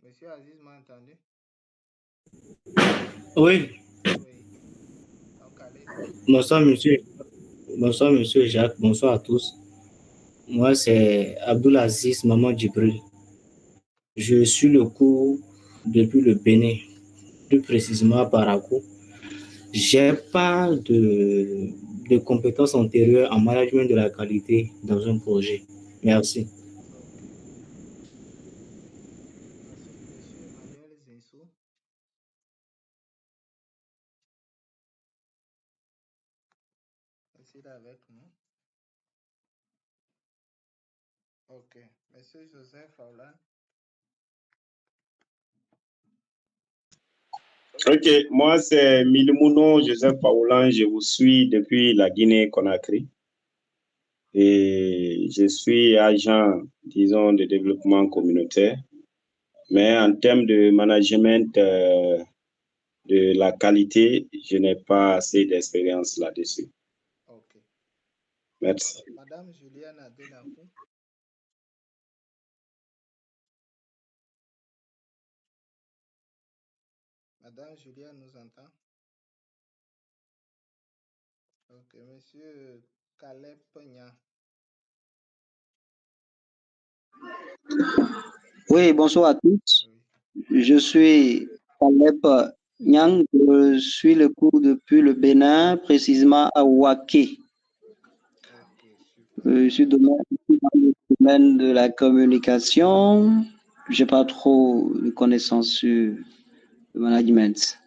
Monsieur Aziz m'a entendu? Oui, Oui. Donc, allez-y. bonsoir monsieur. Bonsoir monsieur Jacques, bonsoir à tous. Moi c'est Abdulaziz Maman Djibril. Je suis le cours depuis le Bénin, plus précisément à Barakou. J'ai pas de compétences antérieures en management de la qualité dans un projet. Merci. Ok. Ensuite, Monsieur Emmanuel Zinsou. Est-il avec nous? Ok. Monsieur Joseph Aulan. Ok, moi c'est Milimouno Joseph Paoulan, je vous suis depuis la Guinée-Conakry et je suis agent, disons, de développement communautaire, mais en termes de management de la qualité, je n'ai pas assez d'expérience là-dessus. Ok. Merci. Madame Juliane Adenakou. Madame Juliane nous entend? Ok. Monsieur Caleb Pogna. Oui, bonsoir à tous. Oui. Je suis Caleb Nyang. Je suis le cours depuis le Bénin, précisément à Ouaké. Ok, super. Je suis dans le domaine de la communication. Je n'ai pas trop de connaissances sur le management.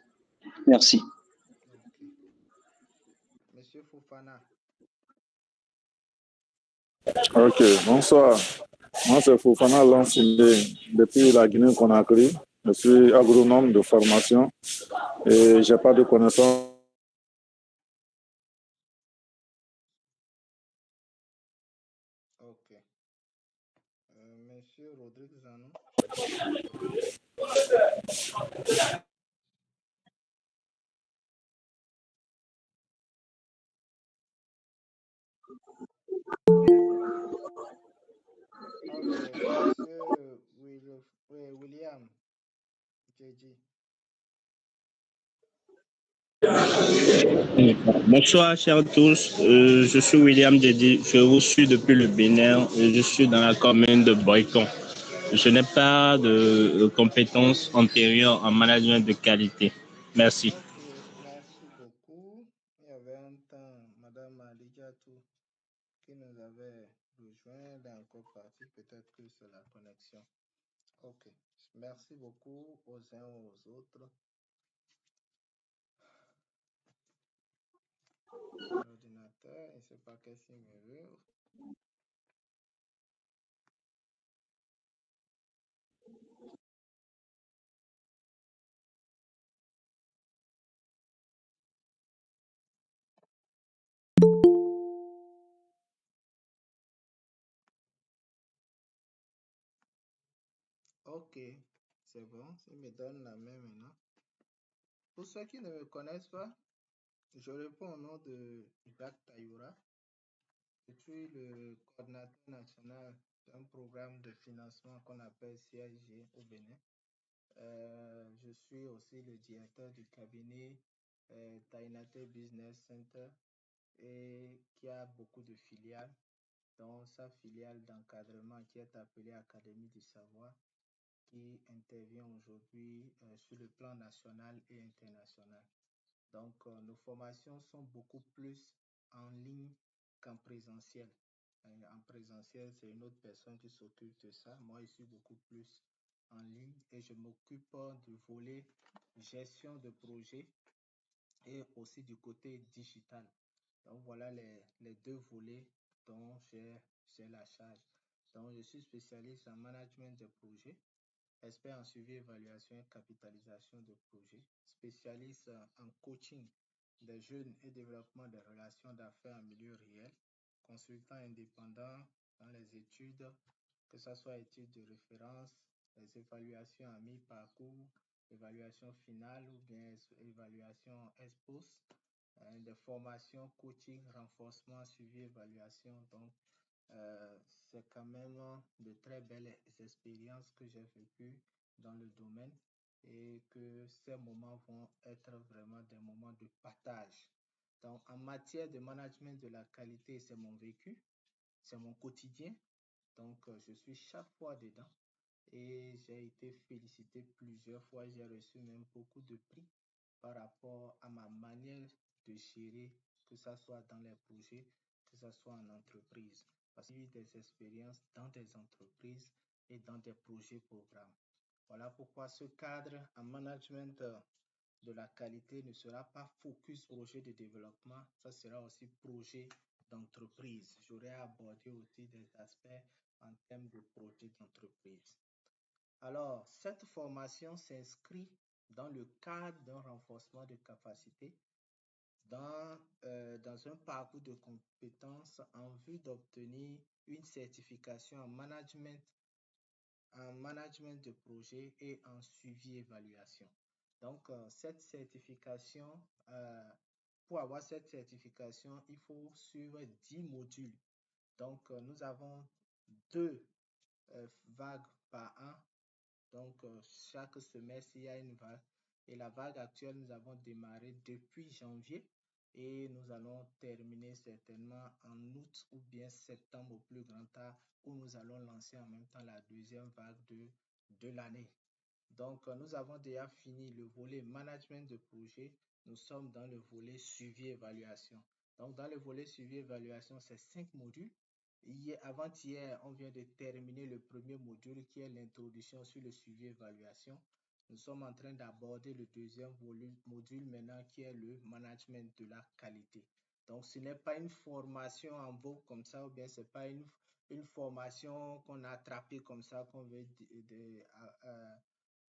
Merci. Ok. Monsieur Fofana. Ok, bonsoir. Moi, c'est Fofana Lansindé depuis la Guinée-Conakry. Je suis agronome de formation et je n'ai pas de connaissances. Ok. Monsieur Rodrigue Zanou. Ok. Monsieur William JG. Bonsoir, chers tous. Je suis William Dedi. Je vous suis depuis le Bénin. Je suis dans la commune de Boycon. Je n'ai pas de compétences antérieures en management de qualité. Merci. Ok, merci beaucoup. Il y avait un temps, Madame Alijatou, qui nous avait rejoint, elle est encore partie. Peut-être que c'est la connexion. Ok, merci beaucoup aux uns aux autres. L'ordinateur, il ne sait pas qu'est-ce qu'il me veut. Ok, c'est bon, il me donne la main maintenant. Pour ceux qui ne me connaissent pas, je réponds au nom de Jacques Tayoura. Je suis le coordinateur national d'un programme de financement qu'on appelle CIG au Bénin. Je suis aussi le directeur du cabinet Tainate Business Center et qui a beaucoup de filiales, dont sa filiale d'encadrement qui est appelée Académie du Savoir, qui intervient aujourd'hui sur le plan national et international. Donc, nos formations sont beaucoup plus en ligne qu'en présentiel. En présentiel, c'est une autre personne qui s'occupe de ça. Moi, je suis beaucoup plus en ligne et je m'occupe du volet gestion de projet et aussi du côté digital. Donc, voilà les deux volets dont j'ai la charge. Donc, je suis spécialiste en management de projet, expert en suivi, évaluation et capitalisation de projets, spécialiste en coaching des jeunes et développement des relations d'affaires en milieu réel, consultant indépendant dans les études, que ce soit études de référence, les évaluations à mi-parcours, évaluation finale ou bien évaluation ex-post, des formations, coaching, renforcement, suivi, évaluation. Donc, c'est quand même de très belles expériences que j'ai vécues dans le domaine et que ces moments vont être vraiment des moments de partage. Donc, en matière de management de la qualité, c'est mon vécu, c'est mon quotidien. Donc, je suis chaque fois dedans et j'ai été félicité plusieurs fois. J'ai reçu même beaucoup de prix par rapport à ma manière de gérer, que ce soit dans les projets, que ce soit en entreprise. Parce que j'ai eu des expériences dans des entreprises et dans des projets programmes. Voilà pourquoi ce cadre en management de la qualité ne sera pas focus projet de développement, ça sera aussi projet d'entreprise. J'aurais abordé aussi des aspects en termes de projet d'entreprise. Alors, cette formation s'inscrit dans le cadre d'un renforcement de capacité dans un parcours de compétences en vue d'obtenir une certification en management de projet et en suivi évaluation. Donc, cette certification, pour avoir cette certification, il faut suivre 10 modules. Donc, nous avons 2 vagues par an. Donc, chaque semestre, il y a une vague. Et la vague actuelle, nous avons démarré depuis janvier et nous allons terminer certainement en août ou bien septembre au plus grand tard, où nous allons lancer en même temps la deuxième vague de l'année. Donc, nous avons déjà fini le volet management de projet. Nous sommes dans le volet suivi-évaluation. Donc, dans le volet suivi-évaluation, c'est 5 modules. Avant-hier, on vient de terminer le premier module qui est l'introduction sur le suivi-évaluation. Nous sommes en train d'aborder le deuxième module maintenant qui est le management de la qualité. Donc, ce n'est pas une formation en vogue comme ça ou bien ce n'est pas une formation qu'on a attrapée comme ça qu'on veut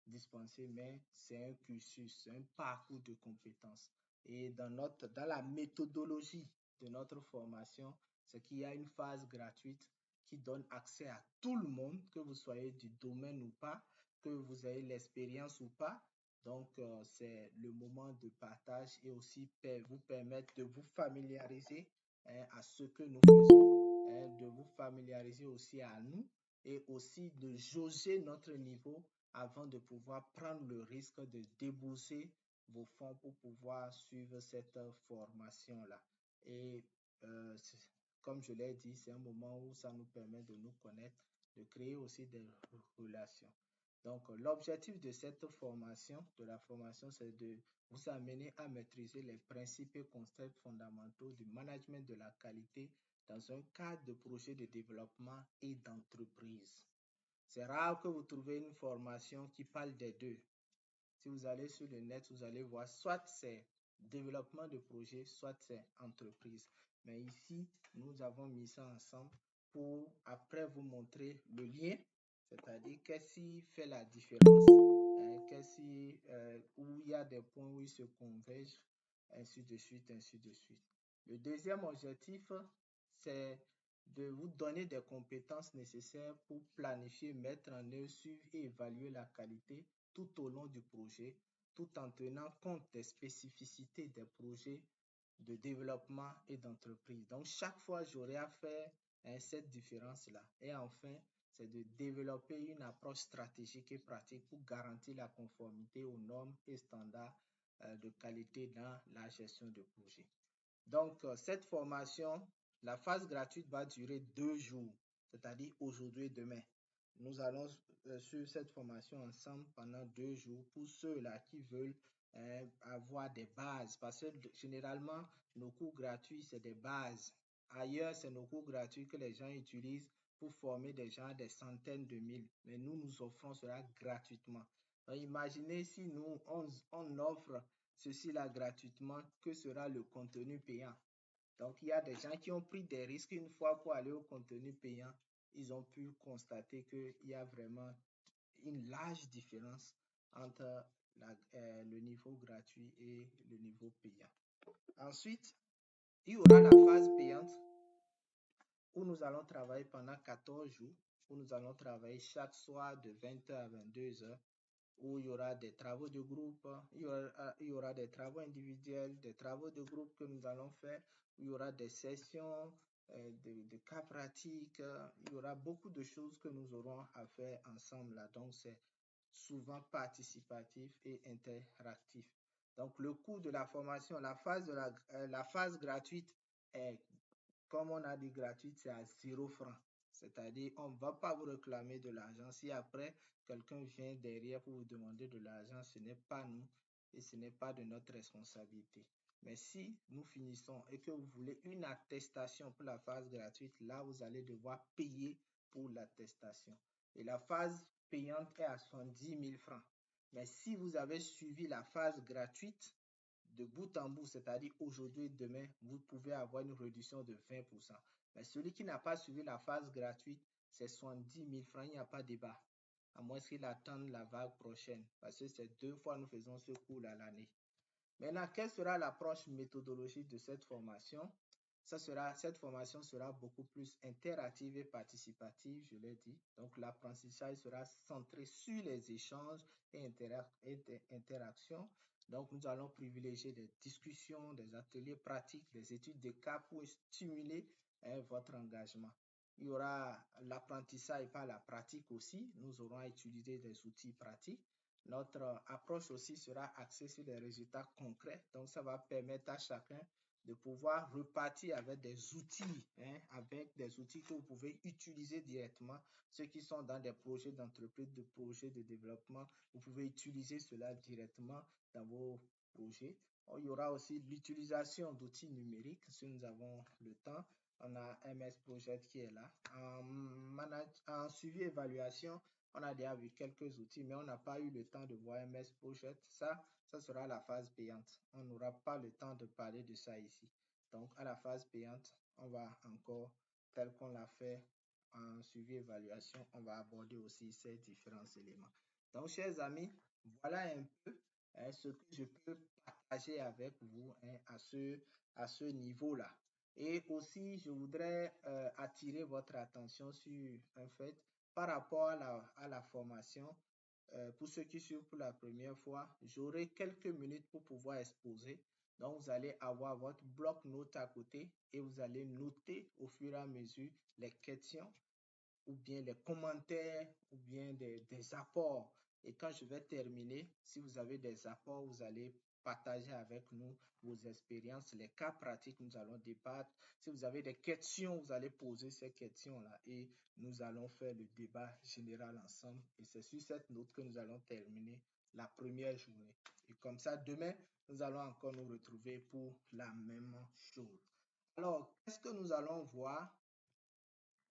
dispenser, mais c'est un cursus, c'est un parcours de compétences. Et dans la méthodologie de notre formation, c'est qu'il y a une phase gratuite qui donne accès à tout le monde, que vous soyez du domaine ou pas, que vous ayez l'expérience ou pas. Donc, c'est le moment de partage et aussi vous permettre de vous familiariser à ce que nous faisons, de vous familiariser aussi à nous et aussi de jauger notre niveau avant de pouvoir prendre le risque de débourser vos fonds pour pouvoir suivre cette formation-là. Et comme je l'ai dit, c'est un moment où ça nous permet de nous connaître, de créer aussi des relations. Donc, l'objectif de cette formation, c'est de vous amener à maîtriser les principes et concepts fondamentaux du management de la qualité dans un cadre de projet de développement et d'entreprise. C'est rare que vous trouvez une formation qui parle des deux. Si vous allez sur le net, vous allez voir soit c'est développement de projet, soit c'est entreprise. Mais ici, nous avons mis ça ensemble pour après vous montrer le lien, c'est-à-dire qu'est-ce qui fait la différence, où il y a des points où ils se convergent, ainsi de suite, ainsi de suite. Le deuxième objectif, c'est de vous donner des compétences nécessaires pour planifier, mettre en œuvre, suivre et évaluer la qualité tout au long du projet, tout en tenant compte des spécificités des projets de développement et d'entreprise. Donc, chaque fois, j'aurai à faire cette différence-là. Et enfin, c'est de développer une approche stratégique et pratique pour garantir la conformité aux normes et standards de qualité dans la gestion de projet. Donc, cette formation, la phase gratuite va durer 2 jours, c'est-à-dire aujourd'hui et demain. Nous allons suivre cette formation ensemble pendant 2 jours pour ceux-là qui veulent avoir des bases. Parce que généralement, nos cours gratuits, c'est des bases. Ailleurs, c'est nos cours gratuits que les gens utilisent pour former des gens des centaines de mille. Mais nous offrons cela gratuitement. Donc, imaginez si nous, on offre ceci-là gratuitement, que sera le contenu payant. Donc, il y a des gens qui ont pris des risques une fois pour aller au contenu payant. Ils ont pu constater qu'il y a vraiment une large différence entre le niveau gratuit et le niveau payant. Ensuite, il y aura la phase payante où nous allons travailler pendant 14 jours, où nous allons travailler chaque soir de 20h à 22h, où il y aura des travaux de groupe, il y aura des travaux individuels, des travaux de groupe que nous allons faire, où il y aura des sessions de cas pratiques, il y aura beaucoup de choses que nous aurons à faire ensemble là. Donc, c'est souvent participatif et interactif. Donc, le coût de la formation, la phase gratuite est, comme on a dit gratuite, c'est à 0 francs. C'est-à-dire, on ne va pas vous réclamer de l'argent. Si après, quelqu'un vient derrière pour vous demander de l'argent, ce n'est pas nous et ce n'est pas de notre responsabilité. Mais si nous finissons et que vous voulez une attestation pour la phase gratuite, là, vous allez devoir payer pour l'attestation. Et la phase payante est à 70 000 francs. Mais si vous avez suivi la phase gratuite de bout en bout, c'est-à-dire aujourd'hui et demain, vous pouvez avoir une réduction de 20%. Mais celui qui n'a pas suivi la phase gratuite, c'est 70 000 francs, il n'y a pas de débat. À moins qu'il attende la vague prochaine, parce que c'est 2 fois nous faisons ce cours à l'année. Maintenant, quelle sera l'approche méthodologique de cette formation? Cette formation sera beaucoup plus interactive et participative, je l'ai dit. Donc, l'apprentissage sera centré sur les échanges et interactions. Donc, nous allons privilégier des discussions, des ateliers pratiques, des études de cas pour stimuler votre engagement. Il y aura l'apprentissage par la pratique aussi. Nous aurons à utiliser des outils pratiques. Notre approche aussi sera axée sur les résultats concrets. Donc, ça va permettre à chacun de pouvoir repartir avec des outils, que vous pouvez utiliser directement. Ceux qui sont dans des projets d'entreprise, de projets de développement, vous pouvez utiliser cela directement dans vos projets. Il y aura aussi l'utilisation d'outils numériques si nous avons le temps. On a MS Project qui est là. En suivi évaluation, on a déjà vu quelques outils, mais on n'a pas eu le temps de voir MS Project. Ça sera la phase payante. On n'aura pas le temps de parler de ça ici. Donc, à la phase payante, on va encore, tel qu'on l'a fait en suivi évaluation, on va aborder aussi ces différents éléments. Donc, chers amis, voilà un peu ce que je peux partager avec vous à ce niveau-là. Et aussi, je voudrais attirer votre attention sur un fait par rapport à la formation. Pour ceux qui suivent pour la première fois, j'aurai quelques minutes pour pouvoir exposer. Donc, vous allez avoir votre bloc-notes à côté et vous allez noter au fur et à mesure les questions ou bien les commentaires ou bien des apports. Et quand je vais terminer, si vous avez des apports, vous allez partager avec nous vos expériences, les cas pratiques, nous allons débattre. Si vous avez des questions, vous allez poser ces questions-là et nous allons faire le débat général ensemble. Et c'est sur cette note que nous allons terminer la première journée. Et comme ça, demain, nous allons encore nous retrouver pour la même chose. Alors, qu'est-ce que nous allons voir?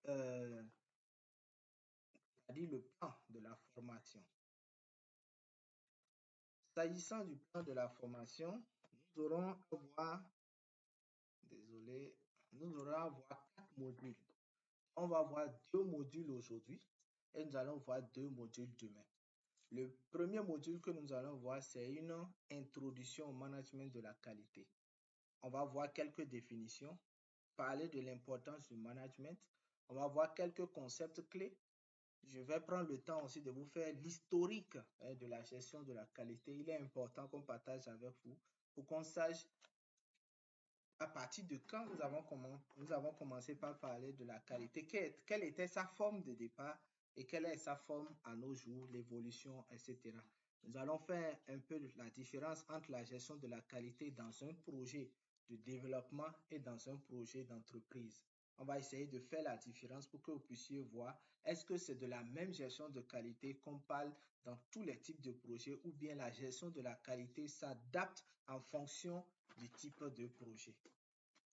C'est-à-dire le plan de la formation. S'agissant du plan de la formation, nous aurons à voir, nous aurons à voir 4 modules. On va voir 2 modules aujourd'hui et nous allons voir 2 modules demain. Le premier module que nous allons voir, c'est une introduction au management de la qualité. On va voir quelques définitions, parler de l'importance du management. On va voir quelques concepts clés. Je vais prendre le temps aussi de vous faire l'historique de la gestion de la qualité. Il est important qu'on partage avec vous pour qu'on sache à partir de quand nous avons commencé par parler de la qualité, quelle était sa forme de départ et quelle est sa forme à nos jours, l'évolution, etc. Nous allons faire un peu la différence entre la gestion de la qualité dans un projet de développement et dans un projet d'entreprise. On va essayer de faire la différence pour que vous puissiez voir est-ce que c'est de la même gestion de qualité qu'on parle dans tous les types de projets ou bien la gestion de la qualité s'adapte en fonction du type de projet.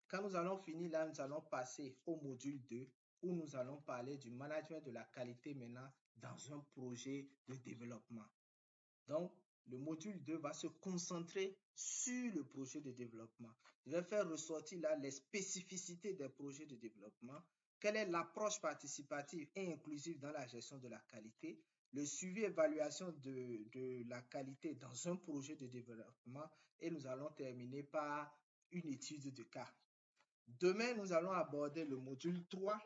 Quand nous allons finir là, nous allons passer au module 2 où nous allons parler du management de la qualité maintenant dans un projet de développement. Donc, le module 2 va se concentrer sur le projet de développement. Je vais faire ressortir là les spécificités des projets de développement, quelle est l'approche participative et inclusive dans la gestion de la qualité, le suivi et évaluation de la qualité dans un projet de développement et nous allons terminer par une étude de cas. Demain, nous allons aborder le module 3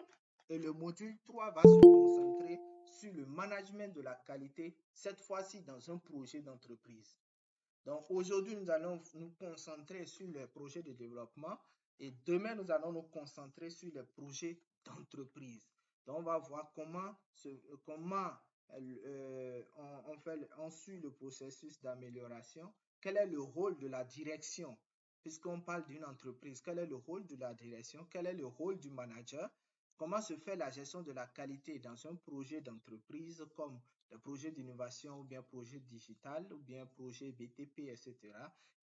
et le module 3 va se concentrer sur le management de la qualité, cette fois-ci dans un projet d'entreprise. Donc aujourd'hui, nous allons nous concentrer sur les projets de développement et demain, nous allons nous concentrer sur les projets d'entreprise. Donc on va voir comment on suit le processus d'amélioration, quel est le rôle de la direction? Puisqu'on parle d'une entreprise, quel est le rôle de la direction? Quel est le rôle du manager? Comment se fait la gestion de la qualité dans un projet d'entreprise comme le projet d'innovation ou bien projet digital ou bien projet BTP, etc.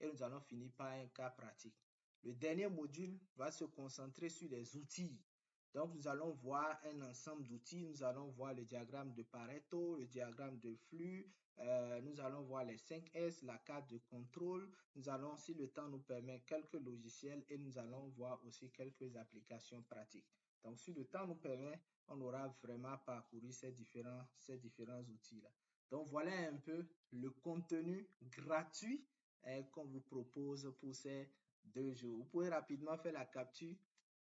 Et nous allons finir par un cas pratique. Le dernier module va se concentrer sur les outils. Donc, nous allons voir un ensemble d'outils. Nous allons voir le diagramme de Pareto, le diagramme de flux. Nous allons voir les 5S, la carte de contrôle. Nous allons, si le temps nous permet, quelques logiciels et nous allons voir aussi quelques applications pratiques. Donc, si le temps nous permet, on aura vraiment parcouru ces différents outils-là. Donc, voilà un peu le contenu gratuit qu'on vous propose pour ces 2 jours. Vous pouvez rapidement faire la capture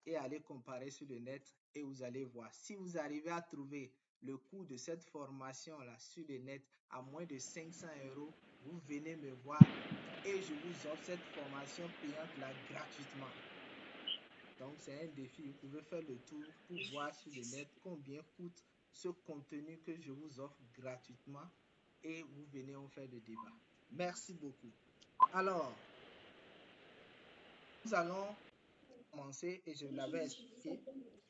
et aller comparer sur le net et vous allez voir. Si vous arrivez à trouver le coût de cette formation-là sur le net à moins de 500 €, vous venez me voir et je vous offre cette formation payante-là gratuitement. Donc, c'est un défi. Vous pouvez faire le tour pour voir sur le net combien coûte ce contenu que je vous offre gratuitement et vous venez, on fait le débat. Merci beaucoup. Alors, nous allons commencer et je l'avais expliqué.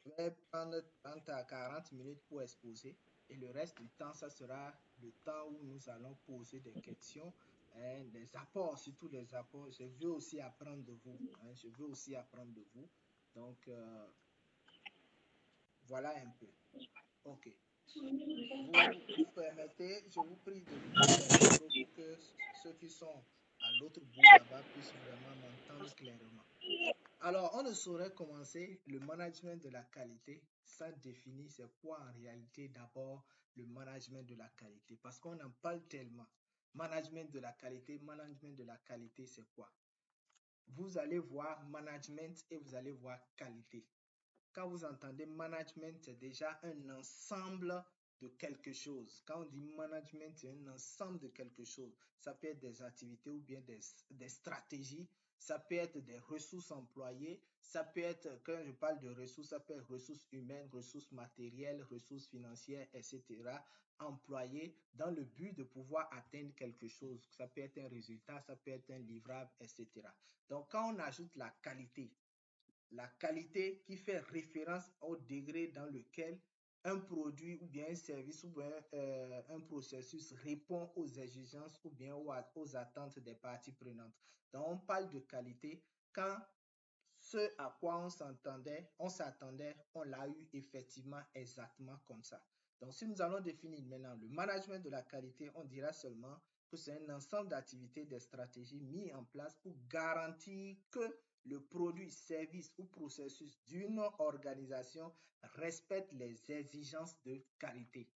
Je vais prendre 30 à 40 minutes pour exposer et le reste du temps, ça sera le temps où nous allons poser des questions, des apports, surtout des apports. Je veux aussi apprendre de vous. Je veux aussi apprendre de vous. Donc, voilà un peu. OK. Vous permettez, je vous prie de couper les micros pour que ceux qui sont à l'autre bout là-bas puissent vraiment m'entendre clairement. Alors, on ne saurait commencer le management de la qualité sans définir c'est quoi en réalité d'abord le management de la qualité parce qu'on en parle tellement. Management de la qualité, c'est quoi? Vous allez voir management et vous allez voir qualité. Quand vous entendez management, c'est déjà un ensemble de quelque chose. Quand on dit management, c'est un ensemble de quelque chose. Ça peut être des activités ou bien des stratégies. Ça peut être des ressources employées. Ça peut être, quand je parle de ressources, ça peut être ressources humaines, ressources matérielles, ressources financières, etc. employées dans le but de pouvoir atteindre quelque chose. Ça peut être un résultat, ça peut être un livrable, etc. Donc, quand on ajoute la qualité qui fait référence au degré dans lequel un produit ou bien un service ou bien un processus répond aux exigences ou bien aux attentes des parties prenantes. Donc, on parle de qualité quand ce à quoi on s'attendait, on l'a eu effectivement exactement comme ça. Donc, si nous allons définir maintenant le management de la qualité, on dira seulement que c'est un ensemble d'activités, de stratégies mises en place pour garantir que le produit, service ou processus d'une organisation respecte les exigences de qualité.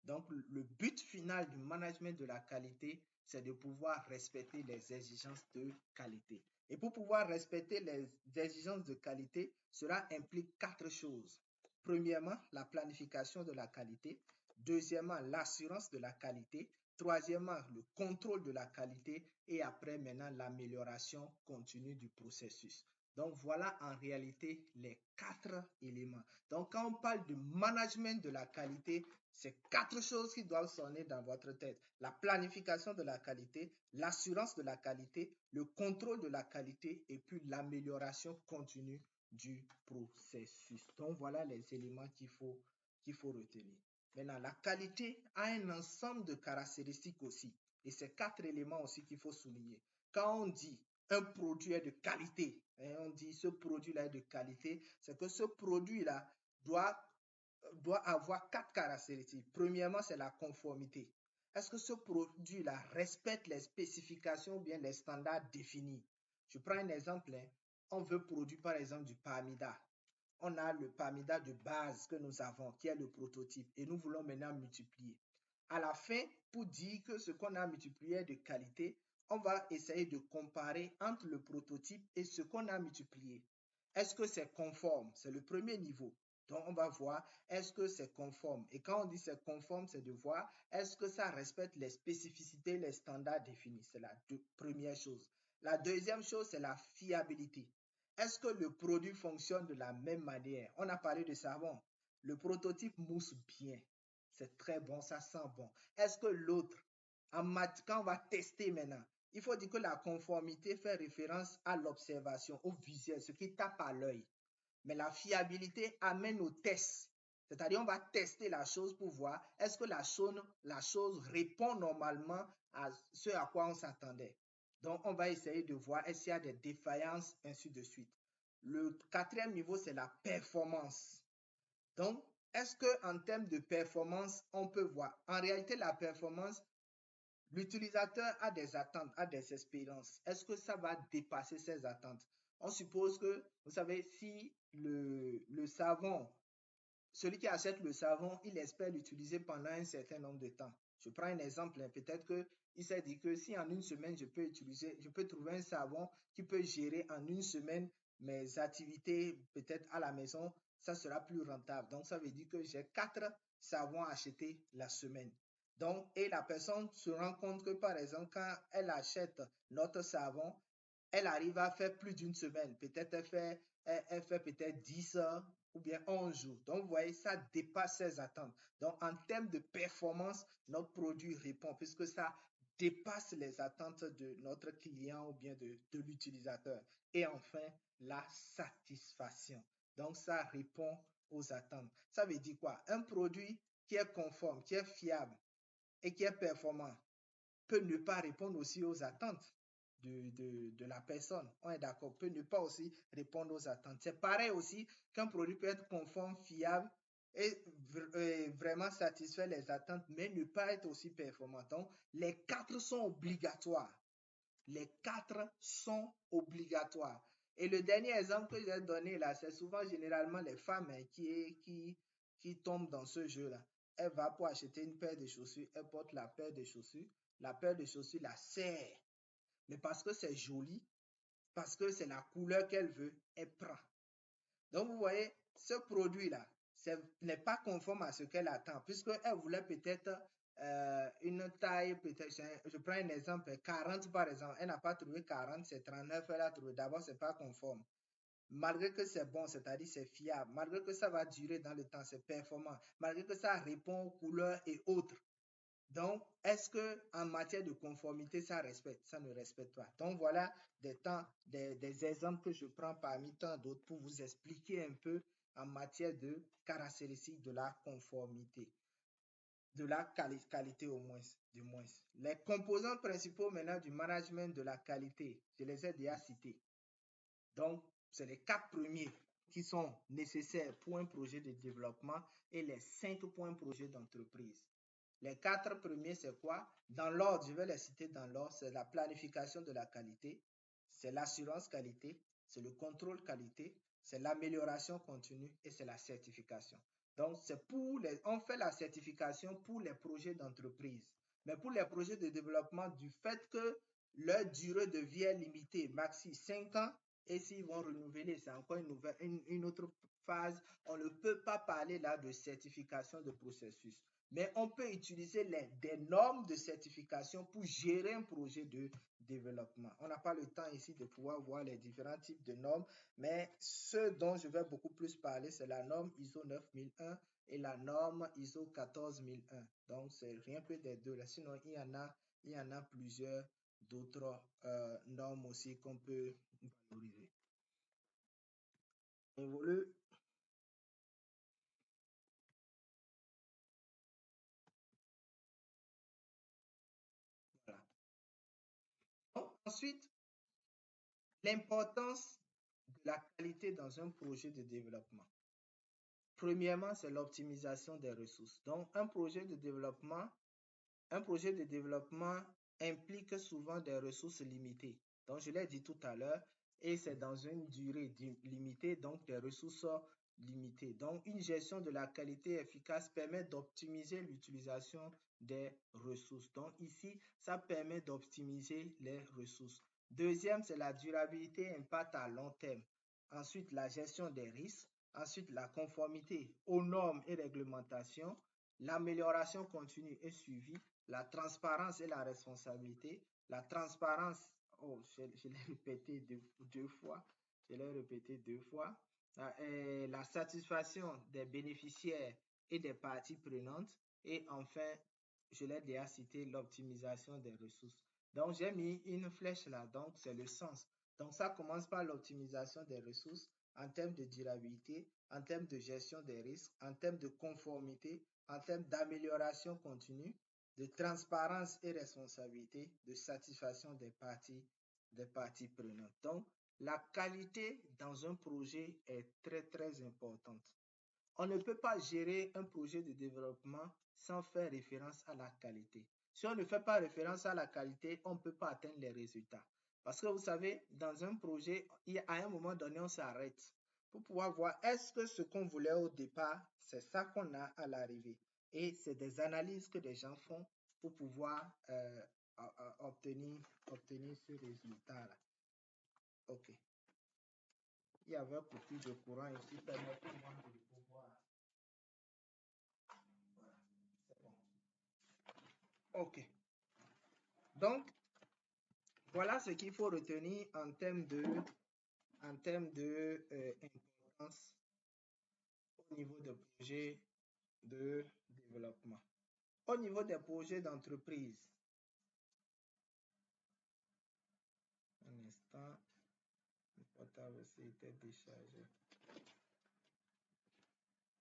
Donc, le but final du management de la qualité, c'est de pouvoir respecter les exigences de qualité. Et pour pouvoir respecter les exigences de qualité, cela implique 4 choses. Premièrement, la planification de la qualité. Deuxièmement, l'assurance de la qualité. Troisièmement, le contrôle de la qualité. Et après, maintenant, l'amélioration continue du processus. Donc, voilà en réalité les 4 éléments. Donc, quand on parle de management de la qualité, c'est 4 choses qui doivent sonner dans votre tête. La planification de la qualité, l'assurance de la qualité, le contrôle de la qualité et puis l'amélioration continue du processus. Donc, voilà les éléments qu'il faut retenir. Maintenant, la qualité a un ensemble de caractéristiques aussi. Et c'est 4 éléments aussi qu'il faut souligner. Quand on dit un produit est de qualité, on dit ce produit-là est de qualité, c'est que ce produit-là doit avoir 4 caractéristiques. Premièrement, c'est la conformité. Est-ce que ce produit-là respecte les spécifications ou bien les standards définis? Je prends un exemple. On veut produire par exemple du Parmida. On a le Parmida de base que nous avons, qui est le prototype, et nous voulons maintenant multiplier. À la fin, pour dire que ce qu'on a multiplié est de qualité, on va essayer de comparer entre le prototype et ce qu'on a multiplié. Est-ce que c'est conforme? C'est le premier niveau. Donc, on va voir, est-ce que c'est conforme? Et quand on dit c'est conforme, c'est de voir, est-ce que ça respecte les spécificités, les standards définis? C'est la première chose. La deuxième chose, c'est la fiabilité. Est-ce que le produit fonctionne de la même manière? On a parlé de savon. Le prototype mousse bien. c'est très bon, ça sent bon. Est-ce que l'autre, quand on va tester maintenant, il faut dire que la conformité fait référence à l'observation, au visuel, ce qui tape à l'œil. Mais la fiabilité amène au test. C'est-à-dire, on va tester la chose pour voir est-ce que la chose répond normalement à ce à quoi on s'attendait. Donc, on va essayer de voir est-ce qu'il y a des défaillances, ainsi de suite. Le quatrième niveau, c'est la performance. Donc, est-ce qu'en termes de performance, on peut voir? En réalité, la performance, l'utilisateur a des attentes, a des espérances. Est-ce que ça va dépasser ses attentes? On suppose que, vous savez, si le savon, celui qui achète le savon, il espère l'utiliser pendant un certain nombre de temps. Je prends un exemple, peut-être qu'il s'est dit que si en une semaine, je peux trouver un savon qui peut gérer en une semaine mes activités, peut-être à la maison, ça sera plus rentable. Donc, ça veut dire que j'ai 4 savons à acheter la semaine. Donc, et la personne se rend compte que, par exemple, quand elle achète notre savon, elle arrive à faire plus d'une semaine. Peut-être elle fait peut-être 10 heures ou bien 11 jours. Donc, vous voyez, ça dépasse ses attentes. Donc, en termes de performance, notre produit répond puisque ça dépasse les attentes de notre client ou bien de l'utilisateur. Et enfin, la satisfaction. Donc, ça répond aux attentes. Ça veut dire quoi? Un produit qui est conforme, qui est fiable et qui est performant peut ne pas répondre aussi aux attentes de la personne. On est d'accord, peut ne pas aussi répondre aux attentes. C'est pareil aussi qu'un produit peut être conforme, fiable et vraiment satisfaire les attentes, mais ne pas être aussi performant. Donc, les 4 sont obligatoires. Les 4 sont obligatoires. Et le dernier exemple que j'ai donné là, c'est souvent généralement les femmes qui tombent dans ce jeu-là. Elle va pour acheter une paire de chaussures, elle porte la paire de chaussures, la paire de chaussures la serre. Mais parce que c'est joli, parce que c'est la couleur qu'elle veut, elle prend. Donc, vous voyez, ce produit-là n'est pas conforme à ce qu'elle attend, puisqu'elle voulait peut-être une taille, peut-être, je prends un exemple, 40 par exemple. Elle n'a pas trouvé 40, c'est 39, elle a trouvé. D'abord, ce n'est pas conforme. Malgré que c'est bon, c'est-à-dire c'est fiable, malgré que ça va durer dans le temps, c'est performant, malgré que ça répond aux couleurs et autres. Donc, est-ce qu'en matière de conformité, ça respecte? Ça ne respecte pas. Donc, voilà des exemples que je prends parmi tant d'autres pour vous expliquer un peu en matière de caractéristiques de la conformité, de la qualité au moins, du moins. Les composants principaux maintenant du management de la qualité, je les ai déjà cités. Donc, c'est les 4 premiers qui sont nécessaires pour un projet de développement et les 5 points projet d'entreprise. Les 4 premiers, c'est quoi? Dans l'ordre, je vais les citer dans l'ordre, c'est la planification de la qualité, c'est l'assurance qualité, c'est le contrôle qualité, c'est l'amélioration continue et c'est la certification. Donc, on fait la certification pour les projets d'entreprise. Mais pour les projets de développement, du fait que leur durée de vie est limitée, maxi 5 ans, et s'ils vont renouveler, c'est encore une autre phase, on ne peut pas parler là de certification de processus. Mais on peut utiliser des normes de certification pour gérer un projet de développement. On n'a pas le temps ici de pouvoir voir les différents types de normes, mais ce dont je vais beaucoup plus parler, c'est la norme ISO 9001 et la norme ISO 14001. Donc, c'est rien que des deux. Là. Sinon, il y en a plusieurs d'autres normes aussi qu'on peut valoriser. Évolue. Voilà. Donc, ensuite, l'importance de la qualité dans un projet de développement. Premièrement, c'est l'optimisation des ressources. Donc, un projet de développement implique souvent des ressources limitées. Donc, je l'ai dit tout à l'heure, et c'est dans une durée limitée, donc des ressources limitées. Donc, une gestion de la qualité efficace permet d'optimiser l'utilisation des ressources. Donc, ici, ça permet d'optimiser les ressources. Deuxième, c'est la durabilité et impact à long terme. Ensuite, la gestion des risques. Ensuite, la conformité aux normes et réglementations. L'amélioration continue et suivie. La transparence et la responsabilité. La transparence, je l'ai répété deux fois. La satisfaction des bénéficiaires et des parties prenantes. Et enfin, je l'ai déjà cité, l'optimisation des ressources. Donc, j'ai mis une flèche là, donc c'est le sens. Donc, ça commence par l'optimisation des ressources en termes de durabilité, en termes de gestion des risques, en termes de conformité, en termes d'amélioration continue, de transparence et responsabilité, de satisfaction des parties prenantes. Donc, la qualité dans un projet est très, très importante. On ne peut pas gérer un projet de développement sans faire référence à la qualité. Si on ne fait pas référence à la qualité, on ne peut pas atteindre les résultats. Parce que vous savez, dans un projet, à un moment donné, on s'arrête pour pouvoir voir est-ce que ce qu'on voulait au départ, c'est ça qu'on a à l'arrivée. Et c'est des analyses que les gens font pour pouvoir obtenir ce résultat-là. OK. Il y avait beaucoup de courant ici, permettez-moi de pouvoir. Voilà, c'est bon. OK. Donc, voilà ce qu'il faut retenir en termes de importance au niveau des projets de développement. Au niveau des projets d'entreprise, un instant, le portable aussi était déchargé.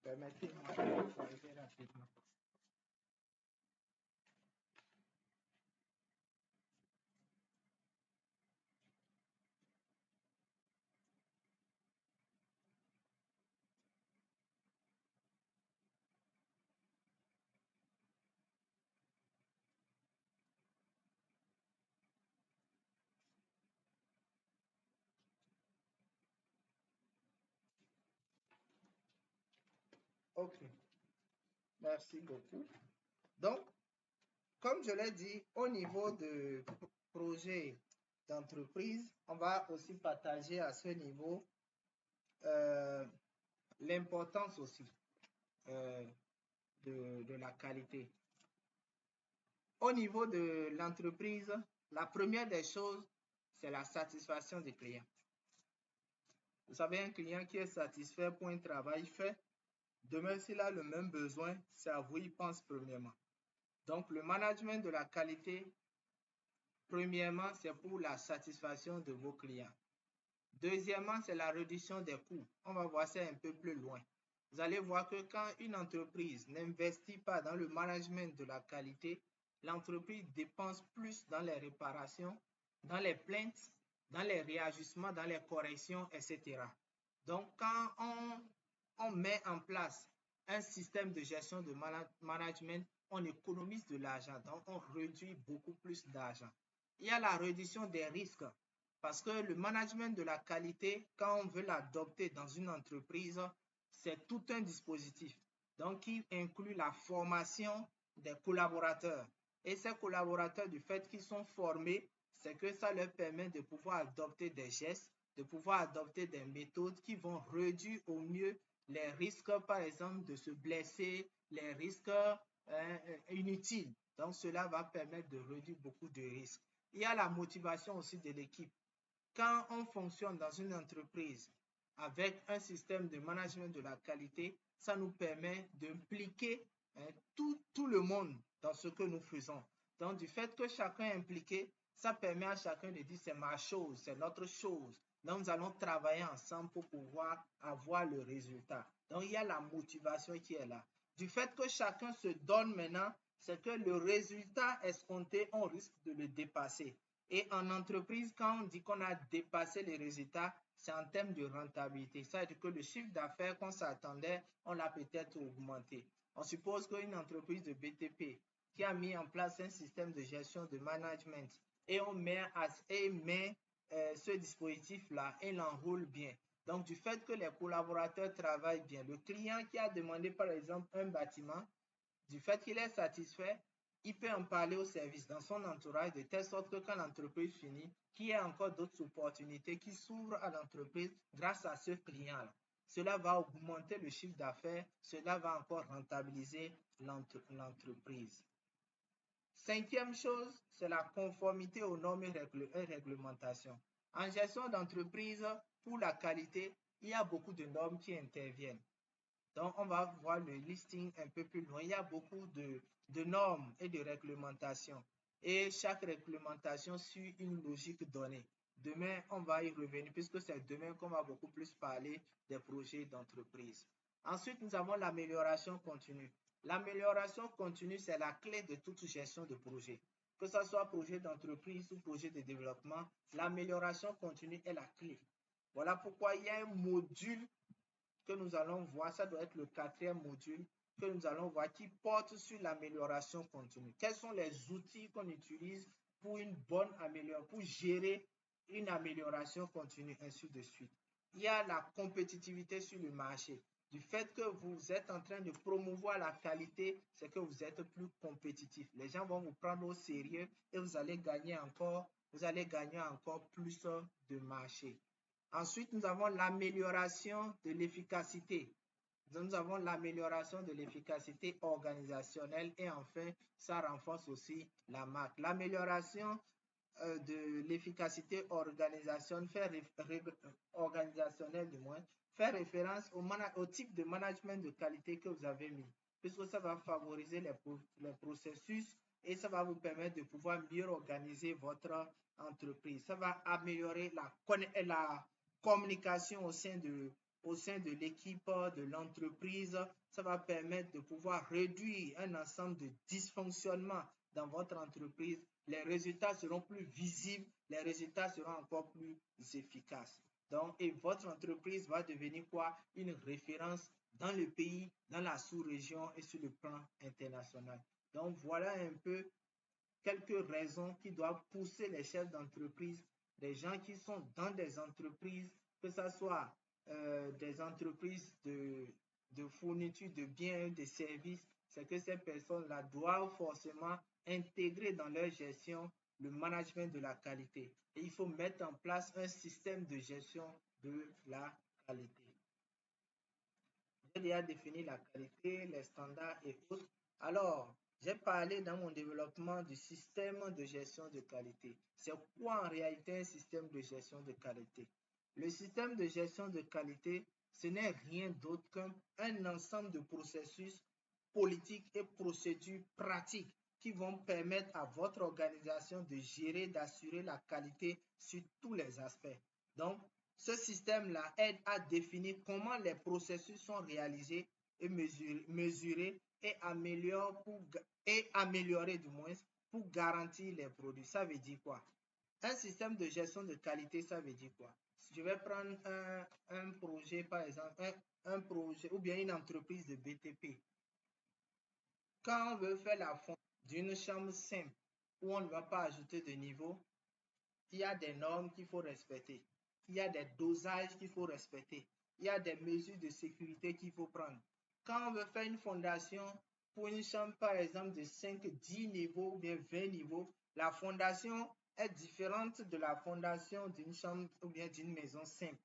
Permettez-moi de charger rapidement. OK. Merci beaucoup. Donc, comme je l'ai dit, au niveau de projet d'entreprise, on va aussi partager à ce niveau l'importance aussi de la qualité. Au niveau de l'entreprise, la première des choses, c'est la satisfaction des clients. Vous savez, un client qui est satisfait pour un travail fait, demain s'il a le même besoin, c'est à vous, il pense premièrement. Donc, le management de la qualité, premièrement, c'est pour la satisfaction de vos clients. Deuxièmement, c'est la réduction des coûts. On va voir ça un peu plus loin. Vous allez voir que quand une entreprise n'investit pas dans le management de la qualité, l'entreprise dépense plus dans les réparations, dans les plaintes, dans les réajustements, dans les corrections, etc. Donc, quand on met en place un système de gestion de management, on économise de l'argent, donc on réduit beaucoup plus d'argent. Il y a la réduction des risques. Parce que le management de la qualité, quand on veut l'adopter dans une entreprise, c'est tout un dispositif. Donc, il inclut la formation des collaborateurs. Et ces collaborateurs, du fait qu'ils sont formés, c'est que ça leur permet de pouvoir adopter des gestes, de pouvoir adopter des méthodes qui vont réduire au mieux les risques, par exemple, de se blesser, les risques inutiles. Donc, cela va permettre de réduire beaucoup de risques. Il y a la motivation aussi de l'équipe. Quand on fonctionne dans une entreprise avec un système de management de la qualité, ça nous permet d'impliquer tout le monde dans ce que nous faisons. Donc, du fait que chacun est impliqué, ça permet à chacun de dire c'est ma chose, c'est notre chose. Donc, nous allons travailler ensemble pour pouvoir avoir le résultat. Donc, il y a la motivation qui est là. Du fait que chacun se donne maintenant, c'est que le résultat escompté, on risque de le dépasser. Et en entreprise, quand on dit qu'on a dépassé les résultats, c'est en termes de rentabilité. Ça veut dire que le chiffre d'affaires qu'on s'attendait, on l'a peut-être augmenté. On suppose qu'une entreprise de BTP qui a mis en place un système de gestion de management et on met ce dispositif-là et l'enroule bien. Donc, du fait que les collaborateurs travaillent bien, le client qui a demandé par exemple un bâtiment, du fait qu'il est satisfait, il peut en parler au service dans son entourage de telle sorte que quand l'entreprise finit, qu'il y ait encore d'autres opportunités qui s'ouvrent à l'entreprise grâce à ce client-là. Cela va augmenter le chiffre d'affaires, cela va encore rentabiliser l'entreprise. Cinquième chose, c'est la conformité aux normes et réglementations. En gestion d'entreprise, pour la qualité, il y a beaucoup de normes qui interviennent. Donc, on va voir le listing un peu plus loin. Il y a beaucoup de normes et de réglementations. Et chaque réglementation suit une logique donnée. Demain, on va y revenir puisque c'est demain qu'on va beaucoup plus parler des projets d'entreprise. Ensuite, nous avons l'amélioration continue. L'amélioration continue, c'est la clé de toute gestion de projet. Que ce soit projet d'entreprise ou projet de développement, l'amélioration continue est la clé. Voilà pourquoi il y a un module que nous allons voir, ça doit être le 4e module que nous allons voir qui porte sur l'amélioration continue. Quels sont les outils qu'on utilise pour une bonne amélioration, pour gérer une amélioration continue, ainsi de suite. Il y a la compétitivité sur le marché. Du fait que vous êtes en train de promouvoir la qualité, c'est que vous êtes plus compétitif. Les gens vont vous prendre au sérieux et vous allez gagner encore plus de marché. Ensuite, nous avons l'amélioration de l'efficacité. Nous avons l'amélioration de l'efficacité organisationnelle et enfin, ça renforce aussi la marque. L'amélioration de l'efficacité organisationnelle fait référence au type de management de qualité que vous avez mis, puisque ça va favoriser les processus et ça va vous permettre de pouvoir mieux organiser votre entreprise. Ça va améliorer la communication au sein de l'équipe, de l'entreprise. Ça va permettre de pouvoir réduire un ensemble de dysfonctionnements dans votre entreprise. Les résultats seront plus visibles, les résultats seront encore plus efficaces. Donc, et votre entreprise va devenir quoi? Une référence dans le pays, dans la sous-région et sur le plan international. Donc, voilà un peu quelques raisons qui doivent pousser les chefs d'entreprise, les gens qui sont dans des entreprises, que ce soit des entreprises de fourniture de biens et de services, c'est que ces personnes-là doivent forcément intégrer dans leur gestion le management de la qualité. Et il faut mettre en place un système de gestion de la qualité. J'ai déjà défini la qualité, les standards et autres. Alors, j'ai parlé dans mon développement du système de gestion de qualité. C'est quoi en réalité un système de gestion de qualité? Le système de gestion de qualité, ce n'est rien d'autre qu'un ensemble de processus politiques et procédures pratiques qui vont permettre à votre organisation de gérer, d'assurer la qualité sur tous les aspects. Donc, ce système-là aide à définir comment les processus sont réalisés et mesurés et améliorer du moins pour garantir les produits. Ça veut dire quoi? Un système de gestion de qualité, ça veut dire quoi? Je vais prendre un projet, par exemple, un projet ou bien une entreprise de BTP. Quand on veut faire la fonte d'une chambre simple où on ne va pas ajouter de niveau, il y a des normes qu'il faut respecter. Il y a des dosages qu'il faut respecter. Il y a des mesures de sécurité qu'il faut prendre. Quand on veut faire une fondation pour une chambre, par exemple, de 5, 10 niveaux ou bien 20 niveaux, la fondation est différente de la fondation d'une chambre ou bien d'une maison simple.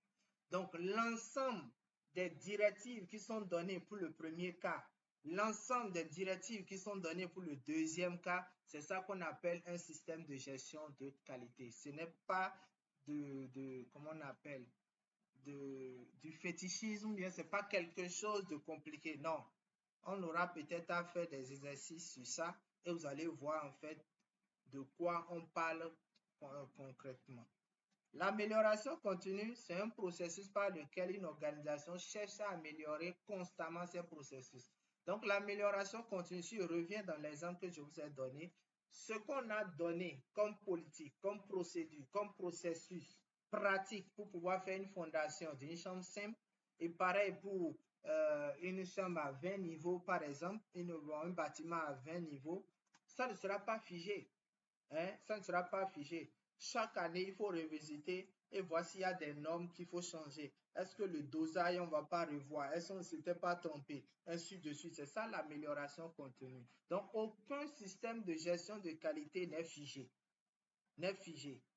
Donc, l'ensemble des directives qui sont données pour le premier cas, l'ensemble des directives qui sont données pour le deuxième cas, c'est ça qu'on appelle un système de gestion de qualité. Ce n'est pas comment on appelle, du fétichisme, bien, c'est pas quelque chose de compliqué. Non, on aura peut-être à faire des exercices sur ça et vous allez voir en fait de quoi on parle concrètement. L'amélioration continue, c'est un processus par lequel une organisation cherche à améliorer constamment ses processus. Donc, l'amélioration continue, si je reviens dans l'exemple que je vous ai donné, ce qu'on a donné comme politique, comme procédure, comme processus pratique pour pouvoir faire une fondation d'une chambre simple, et pareil pour une chambre à 20 niveaux, par exemple, un bâtiment à 20 niveaux, ça ne sera pas figé. Ça ne sera pas figé. Chaque année, il faut revisiter et voir s'il y a des normes qu'il faut changer. Est-ce que le dosage, on ne va pas revoir? Est-ce qu'on ne s'était pas trompé? Ainsi de suite. C'est ça l'amélioration continue. Donc, aucun système de gestion de qualité n'est figé.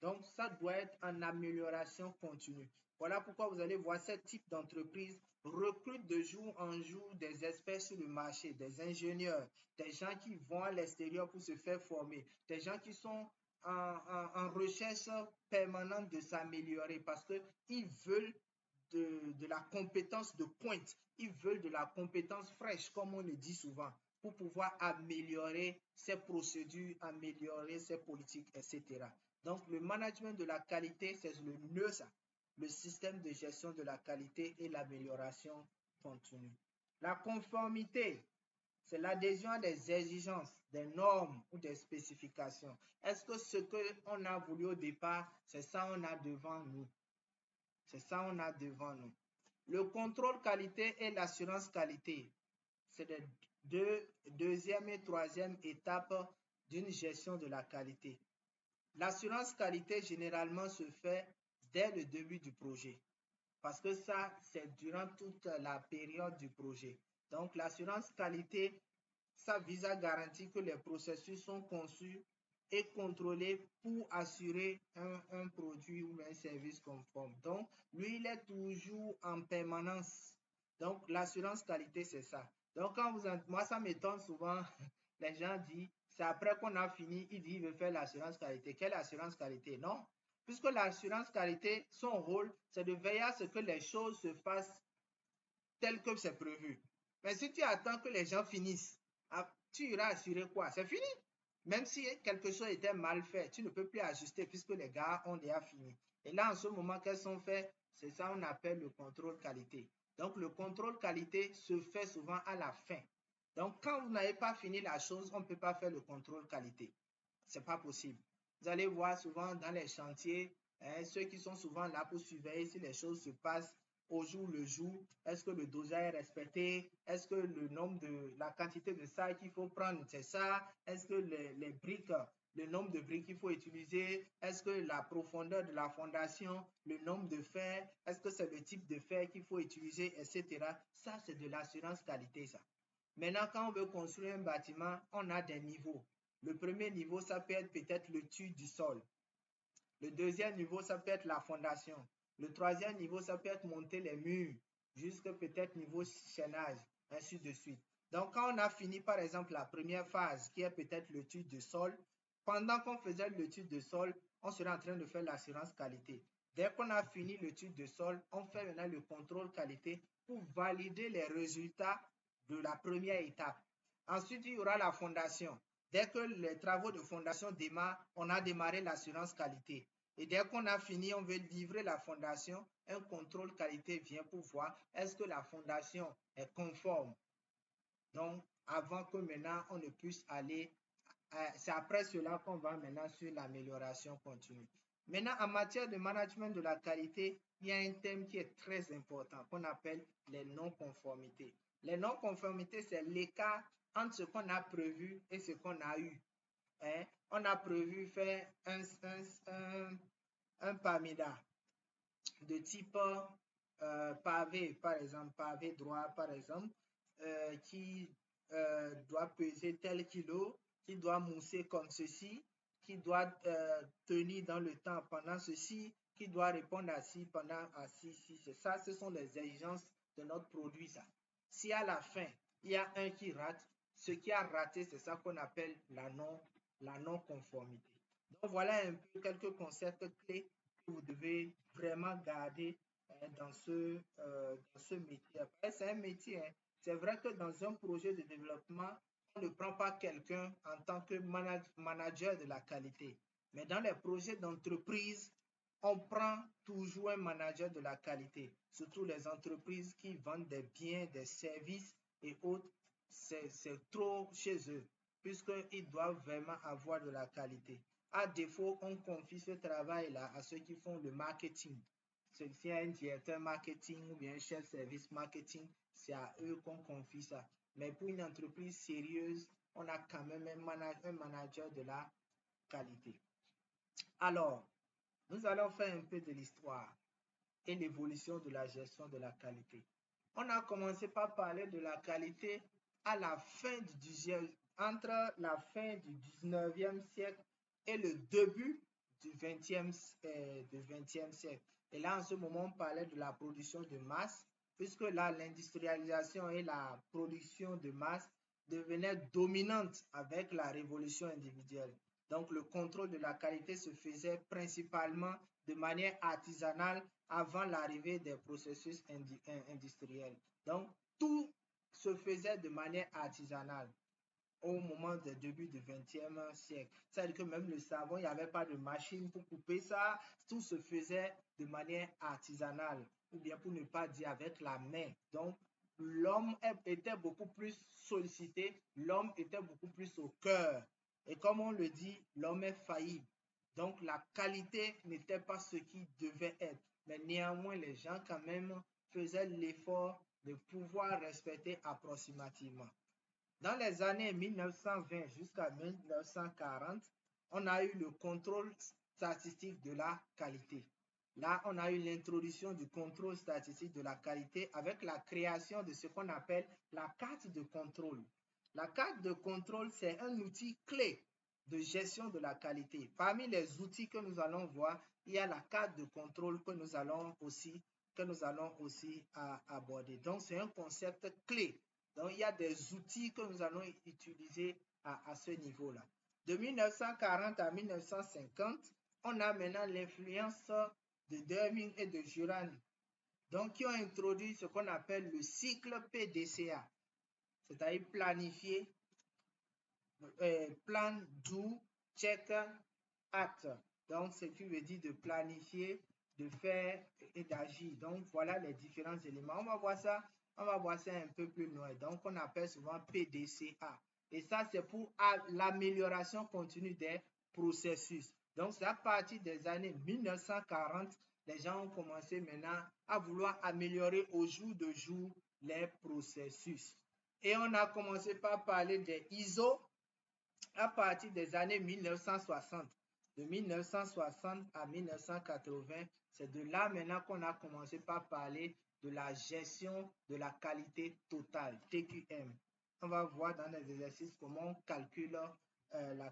Donc, ça doit être en amélioration continue. Voilà pourquoi vous allez voir ce type d'entreprise recrute de jour en jour des experts sur le marché, des ingénieurs, des gens qui vont à l'extérieur pour se faire former, des gens qui sont en recherche permanente de s'améliorer parce qu'ils veulent de la compétence de pointe. Ils veulent de la compétence fraîche, comme on le dit souvent, pour pouvoir améliorer ses procédures, améliorer ses politiques, etc. Donc, le management de la qualité, c'est le nœud, ça. Le système de gestion de la qualité et l'amélioration continue. La conformité, c'est l'adhésion à des exigences, des normes ou des spécifications. Est-ce que ce qu'on a voulu au départ, c'est ça qu'on a devant nous? C'est ça qu'on a devant nous. Le contrôle qualité et l'assurance qualité, c'est les deuxième et troisième étape d'une gestion de la qualité. L'assurance qualité, généralement, se fait dès le début du projet. Parce que ça, c'est durant toute la période du projet. Donc, l'assurance qualité, ça vise à garantir que les processus sont conçus et contrôlés pour assurer un produit ou un service conforme. Donc, lui, il est toujours en permanence. Donc, l'assurance qualité, c'est ça. Donc, moi, ça m'étonne souvent, les gens disent, c'est après qu'on a fini, il dit, il veut faire l'assurance qualité. Quelle assurance qualité? Non. Puisque l'assurance qualité, son rôle, c'est de veiller à ce que les choses se fassent telles que c'est prévu. Mais si tu attends que les gens finissent, tu iras assurer quoi? C'est fini. Même si quelque chose était mal fait, tu ne peux plus ajuster puisque les gars ont déjà fini. Et là, en ce moment, qu'elles sont faites? C'est ça qu'on appelle le contrôle qualité. Donc, le contrôle qualité se fait souvent à la fin. Donc, quand vous n'avez pas fini la chose, on ne peut pas faire le contrôle qualité. Ce n'est pas possible. Vous allez voir souvent dans les chantiers, ceux qui sont souvent là pour surveiller si les choses se passent au jour le jour. Est-ce que le dosage est respecté? Est-ce que le nombre de la quantité de ça qu'il faut prendre, c'est ça? Est-ce que les briques, le nombre de briques qu'il faut utiliser? Est-ce que la profondeur de la fondation, le nombre de fer, est-ce que c'est le type de fer qu'il faut utiliser, etc. Ça, c'est de l'assurance qualité, ça. Maintenant, quand on veut construire un bâtiment, on a des niveaux. Le premier niveau, ça peut être peut-être le tuile du sol. Le deuxième niveau, ça peut être la fondation. Le troisième niveau, ça peut être monter les murs, jusqu'à peut-être niveau chaînage, ainsi de suite. Donc, quand on a fini, par exemple, la première phase, qui est peut-être le tuile de sol, pendant qu'on faisait le tuile de sol, on serait en train de faire l'assurance qualité. Dès qu'on a fini le tuile de sol, on fait maintenant le contrôle qualité pour valider les résultats de la première étape. Ensuite, il y aura la fondation. Dès que les travaux de fondation démarrent, on a démarré l'assurance qualité. Et dès qu'on a fini, on veut livrer la fondation, un contrôle qualité vient pour voir est-ce que la fondation est conforme. Donc, avant que maintenant on ne puisse aller, c'est après cela qu'on va maintenant sur l'amélioration continue. Maintenant, en matière de management de la qualité, il y a un thème qui est très important qu'on appelle les non-conformités. Les non-conformités, c'est l'écart entre ce qu'on a prévu et ce qu'on a eu. On a prévu faire un PAMIDA de type pavé, par exemple, pavé droit, par exemple, qui doit peser tel kilo, qui doit mousser comme ceci, qui doit tenir dans le temps pendant ceci, qui doit répondre à ci pendant à ci. C'est ça, ce sont les exigences de notre produit, ça. Si à la fin, il y a un qui rate, ce qui a raté, c'est ça qu'on appelle la non-conformité. Donc, voilà un peu quelques concepts clés que vous devez vraiment garder dans ce métier. Après, c'est un métier. C'est vrai que dans un projet de développement, on ne prend pas quelqu'un en tant que manager de la qualité. Mais dans les projets d'entreprise, on prend toujours un manager de la qualité. Surtout les entreprises qui vendent des biens, des services et autres, c'est trop chez eux, puisqu'ils doivent vraiment avoir de la qualité. À défaut, on confie ce travail-là à ceux qui font le marketing. S'il y a un directeur marketing ou bien un chef service marketing, c'est à eux qu'on confie ça. Mais pour une entreprise sérieuse, on a quand même un manager de la qualité. Alors, nous allons faire un peu de l'histoire et l'évolution de la gestion de la qualité. On a commencé par parler de la qualité à la fin entre la fin du 19e siècle et le début du 20e siècle. Et là, en ce moment, on parlait de la production de masse, puisque là, l'industrialisation et la production de masse devenaient dominantes avec la révolution individuelle. Donc, le contrôle de la qualité se faisait principalement de manière artisanale avant l'arrivée des processus industriels. Donc, tout se faisait de manière artisanale au moment des débuts du XXe siècle. C'est-à-dire que même le savon, il n'y avait pas de machine pour couper ça. Tout se faisait de manière artisanale, ou bien pour ne pas dire avec la main. Donc, l'homme était beaucoup plus sollicité, l'homme était beaucoup plus au cœur. Et comme on le dit, l'homme est faillible. Donc, la qualité n'était pas ce qui devait être. Mais néanmoins, les gens quand même faisaient l'effort de pouvoir respecter approximativement. Dans les années 1920 jusqu'à 1940, on a eu le contrôle statistique de la qualité. Là, on a eu l'introduction du contrôle statistique de la qualité avec la création de ce qu'on appelle la carte de contrôle. La carte de contrôle, c'est un outil clé de gestion de la qualité. Parmi les outils que nous allons voir, il y a la carte de contrôle que nous allons aussi aborder. Donc, c'est un concept clé. Donc, il y a des outils que nous allons utiliser à ce niveau-là. De 1940 à 1950, on a maintenant l'influence de Deming et de Juran, donc qui ont introduit ce qu'on appelle le cycle PDCA, c'est-à-dire planifier, plan, do, check, act. Donc, ce qui veut dire de planifier, de faire et d'agir. Donc, voilà les différents éléments. On va voir ça un peu plus loin. Donc, on appelle souvent PDCA. Et ça, c'est pour l'amélioration continue des processus. Donc, c'est à partir des années 1940, les gens ont commencé maintenant à vouloir améliorer au jour le jour les processus. Et on a commencé par parler des ISO à partir des années 1960. De 1960 à 1980, c'est de là maintenant qu'on a commencé par parler de la gestion de la qualité totale, TQM. On va voir dans les exercices comment on calcule la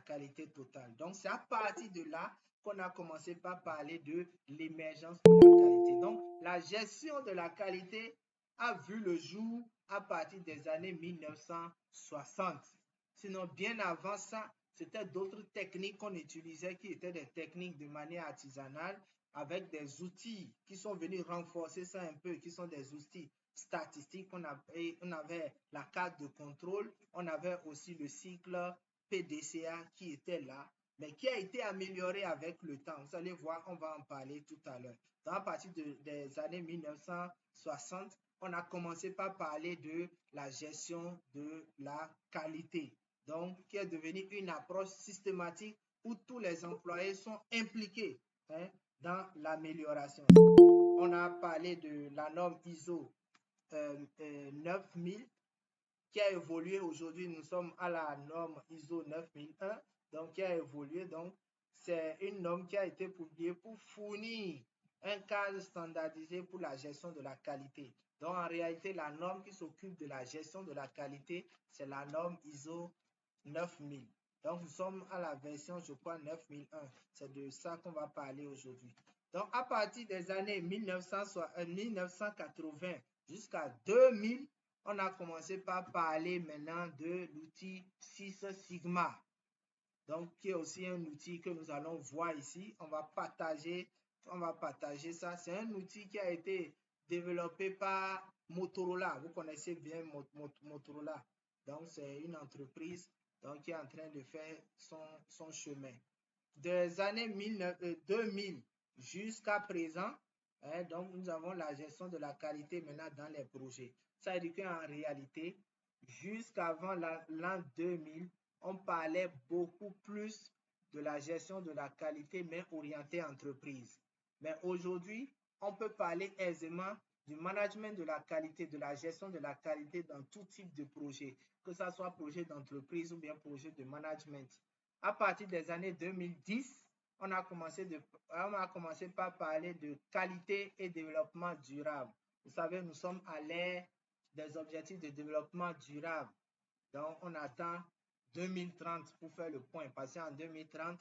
qualité totale. Donc, c'est à partir de là qu'on a commencé par parler de l'émergence de la qualité. Donc, la gestion de la qualité a vu le jour à partir des années 1960. Sinon, bien avant ça, c'était d'autres techniques qu'on utilisait qui étaient des techniques de manière artisanale avec des outils qui sont venus renforcer ça un peu, qui sont des outils statistiques. On avait la carte de contrôle, on avait aussi le cycle PDCA qui était là, mais qui a été amélioré avec le temps. Vous allez voir, on va en parler tout à l'heure. À partir des années 1960, on a commencé par parler de la gestion de la qualité. Donc, qui est devenue une approche systématique où tous les employés sont impliqués dans l'amélioration. On a parlé de la norme ISO 9000 qui a évolué. Aujourd'hui, nous sommes à la norme ISO 9001, donc qui a évolué. Donc, c'est une norme qui a été publiée pour fournir un cadre standardisé pour la gestion de la qualité. Donc, en réalité, la norme qui s'occupe de la gestion de la qualité, c'est la norme ISO 9000. Donc, nous sommes à la version, je crois, 9001. C'est de ça qu'on va parler aujourd'hui. Donc, à partir des années 1980 jusqu'à 2000, on a commencé par parler maintenant de l'outil Six Sigma. Donc, qui est aussi un outil que nous allons voir ici. On va partager ça. C'est un outil qui a été développé par Motorola. Vous connaissez bien Motorola. Donc, c'est une entreprise qui est en train de faire son chemin. Des années 2000 jusqu'à présent, donc nous avons la gestion de la qualité maintenant dans les projets. Ça veut dire qu'en réalité, jusqu'avant l'an 2000, on parlait beaucoup plus de la gestion de la qualité, mais orientée entreprise. Mais aujourd'hui, on peut parler aisément du management de la qualité, de la gestion de la qualité dans tout type de projet, que ce soit projet d'entreprise ou bien projet de management. À partir des années 2010, on a commencé par parler de qualité et développement durable. Vous savez, nous sommes à l'ère des objectifs de développement durable. Donc, on attend 2030 pour faire le point. Parce qu'en 2030,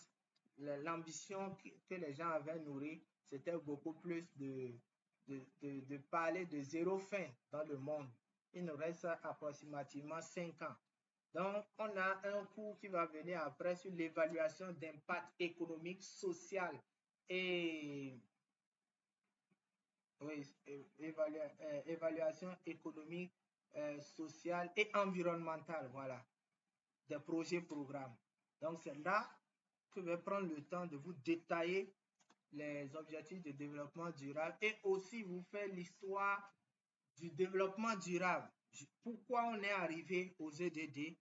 l'ambition que les gens avaient nourrie, c'était beaucoup plus de parler de zéro faim dans le monde. Il nous reste approximativement 5 ans. Donc, on on a un cours qui va venir après sur l'évaluation d'impact économique, social et évaluation économique, sociale et environnementale, voilà, des projets programmes. Donc c'est là que je vais prendre le temps de vous détailler les objectifs de développement durable et aussi vous faire l'histoire du développement durable. Pourquoi on est arrivé aux EDD?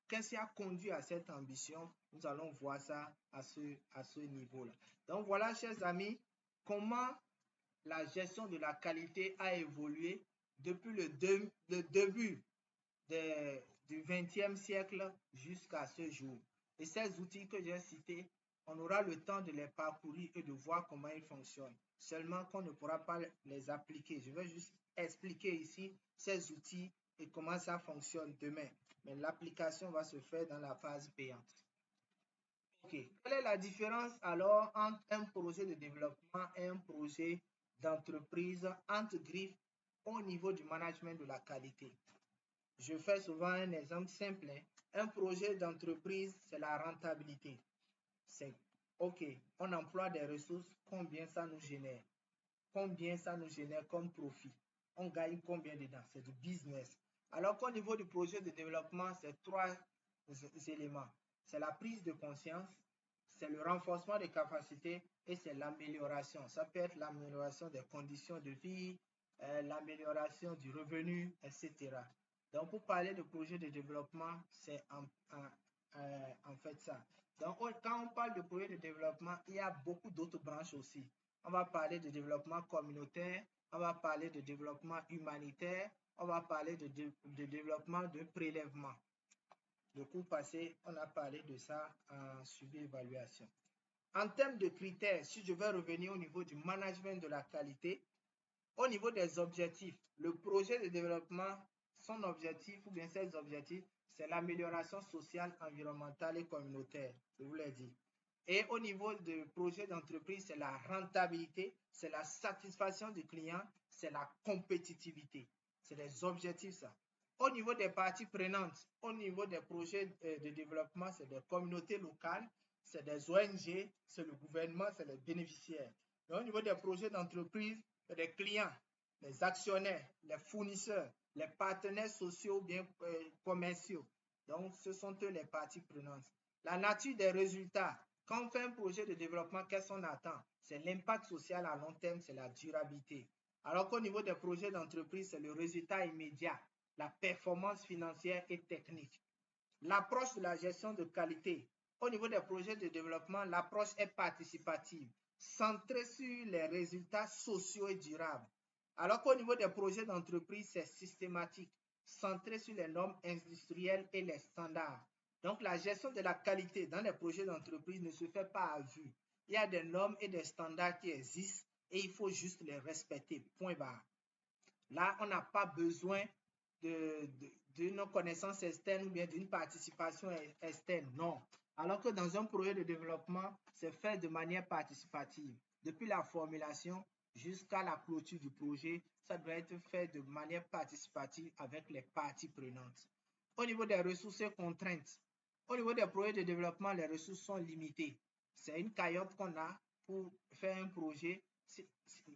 Qu'est-ce qui a conduit à cette ambition? Nous allons voir ça à ce niveau-là. Donc voilà, chers amis, comment la gestion de la qualité a évolué depuis le début du XXe siècle jusqu'à ce jour. Et ces outils que j'ai cités, on aura le temps de les parcourir et de voir comment ils fonctionnent. Seulement qu'on ne pourra pas les appliquer. Je vais juste expliquer ici ces outils et comment ça fonctionne demain. Mais l'application va se faire dans la phase payante. Ok. Quelle est la différence alors entre un projet de développement et un projet d'entreprise entre griffes au niveau du management de la qualité? Je fais souvent un exemple simple. Un projet d'entreprise, c'est la rentabilité. C'est OK, on emploie des ressources, combien ça nous génère? Combien ça nous génère comme profit? On gagne combien dedans? C'est du business. Alors qu'au niveau du projet de développement, c'est trois éléments. C'est la prise de conscience, c'est le renforcement des capacités et c'est l'amélioration. Ça peut être l'amélioration des conditions de vie, l'amélioration du revenu, etc. Donc, pour parler de projet de développement, c'est en fait ça. Donc, quand on parle de projet de développement, il y a beaucoup d'autres branches aussi. On va parler de développement communautaire, on va parler de développement humanitaire, on va parler de développement de prélèvement. Le cours passé, on a parlé de ça en suivi-évaluation. En termes de critères, si je vais revenir au niveau du management de la qualité, au niveau des objectifs, le projet de développement, son objectif ou bien ses objectifs, c'est l'amélioration sociale, environnementale et communautaire, je vous l'ai dit. Et au niveau du projet d'entreprise, c'est la rentabilité, c'est la satisfaction du client, c'est la compétitivité. C'est des objectifs, ça. Au niveau des parties prenantes, au niveau des projets de développement, c'est des communautés locales, c'est des ONG, c'est le gouvernement, c'est les bénéficiaires. Et au niveau des projets d'entreprise, c'est les clients, les actionnaires, les fournisseurs, les partenaires sociaux ou bien commerciaux. Donc, ce sont eux les parties prenantes. La nature des résultats. Quand on fait un projet de développement, qu'est-ce qu'on attend? C'est l'impact social à long terme, c'est la durabilité. Alors qu'au niveau des projets d'entreprise, c'est le résultat immédiat, la performance financière et technique. L'approche de la gestion de qualité. Au niveau des projets de développement, l'approche est participative, centrée sur les résultats sociaux et durables. Alors qu'au niveau des projets d'entreprise, c'est systématique, centré sur les normes industrielles et les standards. Donc, la gestion de la qualité dans les projets d'entreprise ne se fait pas à vue. Il y a des normes et des standards qui existent et il faut juste les respecter, point barre. Là, on n'a pas besoin d'une connaissance externe ou bien d'une participation externe, non. Alors que dans un projet de développement, c'est fait de manière participative. Depuis la formulation jusqu'à la clôture du projet, ça doit être fait de manière participative avec les parties prenantes. Au niveau des ressources et contraintes, au niveau des projets de développement, les ressources sont limitées. C'est une cagnotte qu'on a pour faire un projet.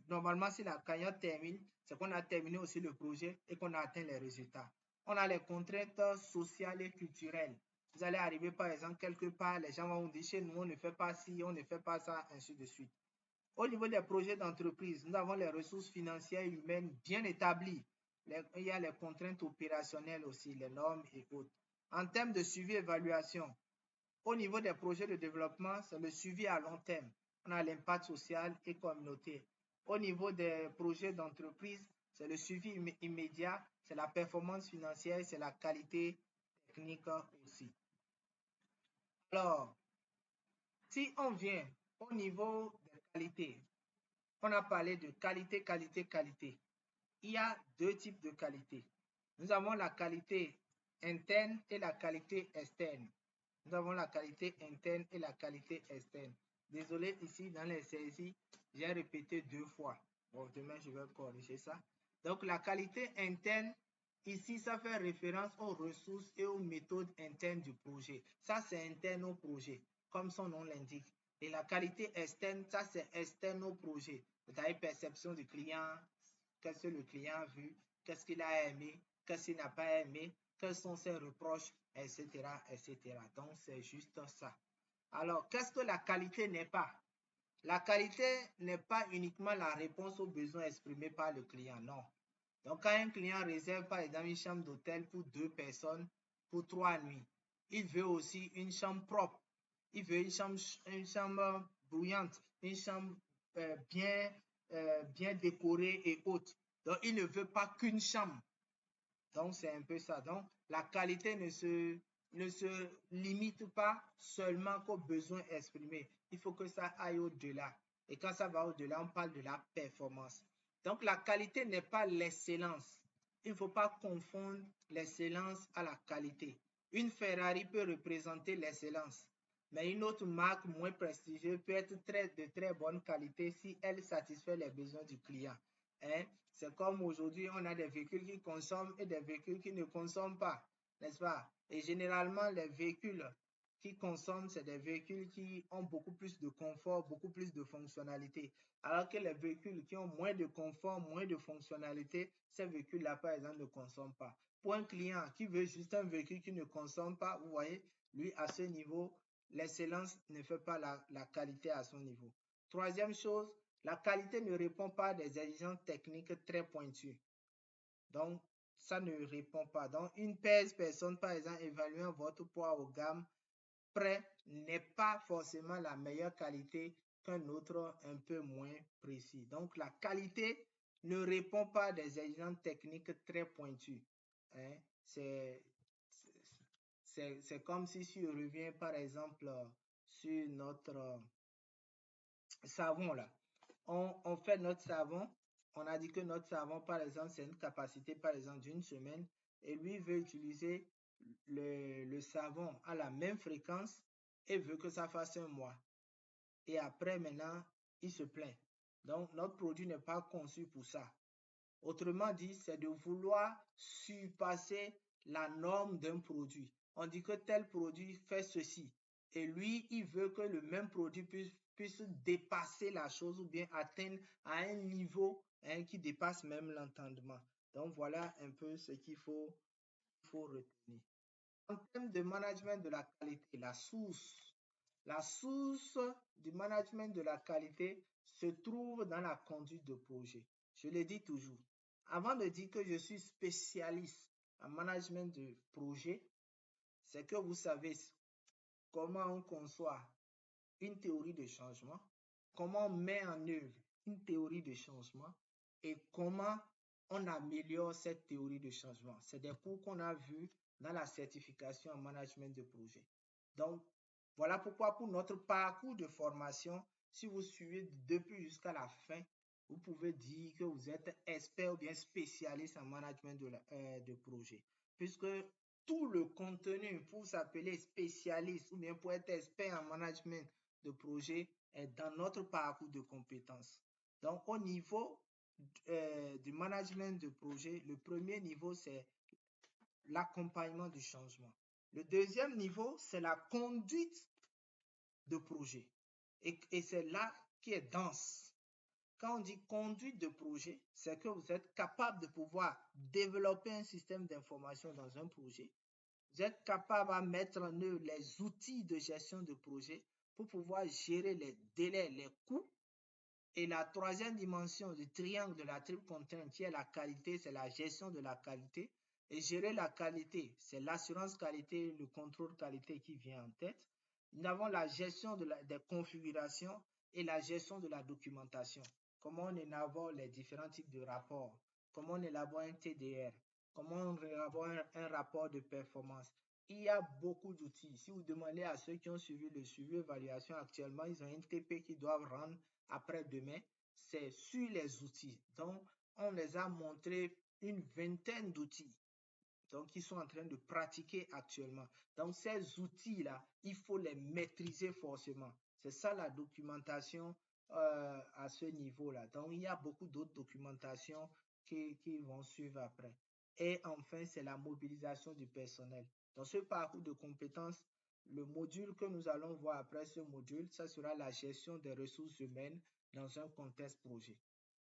Normalement, si la cagnotte termine, c'est qu'on a terminé aussi le projet et qu'on a atteint les résultats. On a les contraintes sociales et culturelles. Vous allez arriver, par exemple, quelque part, les gens vont vous dire, chez nous, on ne fait pas ci, on ne fait pas ça, ainsi de suite. Au niveau des projets d'entreprise, nous avons les ressources financières et humaines bien établies. Il y a les contraintes opérationnelles aussi, les normes et autres. En termes de suivi-évaluation, au niveau des projets de développement, c'est le suivi à long terme. On a l'impact social et communautaire. Au niveau des projets d'entreprise, c'est le suivi immédiat, c'est la performance financière, c'est la qualité technique aussi. Alors, si on vient au niveau de qualité, on a parlé de qualité, qualité, qualité. Il y a deux types de qualité. Nous avons la qualité interne et la qualité externe. Nous avons la qualité interne et la qualité externe. Désolé, ici, dans les saisies, j'ai répété 2 fois. Bon, demain, je vais corriger ça. Donc, la qualité interne Ici, ça fait référence aux ressources et aux méthodes internes du projet. Ça, c'est interne au projet, comme son nom l'indique. Et la qualité externe, ça, c'est externe au projet. C'est-à-dire perception du client, qu'est-ce que le client a vu, qu'est-ce qu'il a aimé, qu'est-ce qu'il n'a pas aimé, quels sont ses reproches, etc., etc. Donc, c'est juste ça. Alors, qu'est-ce que la qualité n'est pas? La qualité n'est pas uniquement la réponse aux besoins exprimés par le client, non. Donc, quand un client réserve par exemple une chambre d'hôtel pour 2 personnes pour 3 nuits, il veut aussi une chambre propre. Il veut une chambre bruyante, une chambre bien, bien décorée et haute. Donc, il ne veut pas qu'une chambre. Donc, c'est un peu ça. Donc, la qualité ne se limite pas seulement qu'aux besoins exprimés. Il faut que ça aille au-delà. Et quand ça va au-delà, on parle de la performance. Donc, la qualité n'est pas l'excellence. Il ne faut pas confondre l'excellence à la qualité. Une Ferrari peut représenter l'excellence, mais une autre marque moins prestigieuse peut être de très bonne qualité si elle satisfait les besoins du client. Hein? C'est comme aujourd'hui, on a des véhicules qui consomment et des véhicules qui ne consomment pas, n'est-ce pas? Et généralement, les véhicules qui consomment, c'est des véhicules qui ont beaucoup plus de confort, beaucoup plus de fonctionnalité. Alors que les véhicules qui ont moins de confort, moins de fonctionnalité, ces véhicules-là, par exemple, ne consomment pas. Pour un client qui veut juste un véhicule qui ne consomme pas, vous voyez, lui, à ce niveau, l'excellence ne fait pas la qualité à son niveau. Troisième chose, la qualité ne répond pas à des exigences techniques très pointues. Donc, ça ne répond pas. Donc, une personne, par exemple, évaluant votre poids aux gammes près n'est pas forcément la meilleure qualité qu'un autre un peu moins précis. Donc, la qualité ne répond pas à des exigences techniques très pointues. Hein? C'est comme si je reviens, par exemple, sur notre savon là. On fait notre savon. On a dit que notre savon, par exemple, c'est une capacité, par exemple, d'une semaine. Et lui veut utiliser le savon à la même fréquence et veut que ça fasse un mois. Et après, maintenant, il se plaint. Donc, notre produit n'est pas conçu pour ça. Autrement dit, c'est de vouloir surpasser la norme d'un produit. On dit que tel produit fait ceci. Et lui, il veut que le même produit puisse dépasser la chose ou bien atteindre à un niveau qui dépasse même l'entendement. Donc, voilà un peu ce qu'il faut retenir. En termes de management de la qualité, la source du management de la qualité se trouve dans la conduite de projet. Je le dis toujours. Avant de dire que je suis spécialiste en management de projet, c'est que vous savez comment on conçoit une théorie de changement, comment on met en œuvre une théorie de changement et comment on améliore cette théorie de changement. C'est des cours qu'on a vus dans la certification en management de projet. Donc, voilà pourquoi pour notre parcours de formation, si vous suivez depuis jusqu'à la fin, vous pouvez dire que vous êtes expert ou bien spécialiste en management de projet. Puisque tout le contenu pour s'appeler spécialiste ou bien pour être expert en management de projet est dans notre parcours de compétences. Donc, au niveau du management de projet, le premier niveau, c'est l'accompagnement du changement. Le deuxième niveau, c'est la conduite de projet. Et c'est là qui est dense. Quand on dit conduite de projet, c'est que vous êtes capable de pouvoir développer un système d'information dans un projet. Vous êtes capable de mettre en œuvre les outils de gestion de projet pour pouvoir gérer les délais, les coûts. Et la troisième dimension du triangle de la triple contrainte qui est la qualité, c'est la gestion de la qualité. Et gérer la qualité, c'est l'assurance qualité, le contrôle qualité qui vient en tête. Nous avons la gestion des configurations et la gestion de la documentation. Comment on élabore les différents types de rapports, comment on élabore un TDR, comment on élabore un rapport de performance. Il y a beaucoup d'outils. Si vous demandez à ceux qui ont suivi le suivi évaluation actuellement, ils ont un TP qu'ils doivent rendre après-demain. C'est sur les outils. Donc, on les a montré une vingtaine d'outils. Donc, ils sont en train de pratiquer actuellement. Donc, ces outils-là, il faut les maîtriser forcément. C'est ça la documentation à ce niveau-là. Donc, il y a beaucoup d'autres documentations qui vont suivre après. Et enfin, c'est la mobilisation du personnel. Dans ce parcours de compétences, le module que nous allons voir après ce module, ça sera la gestion des ressources humaines dans un contexte projet.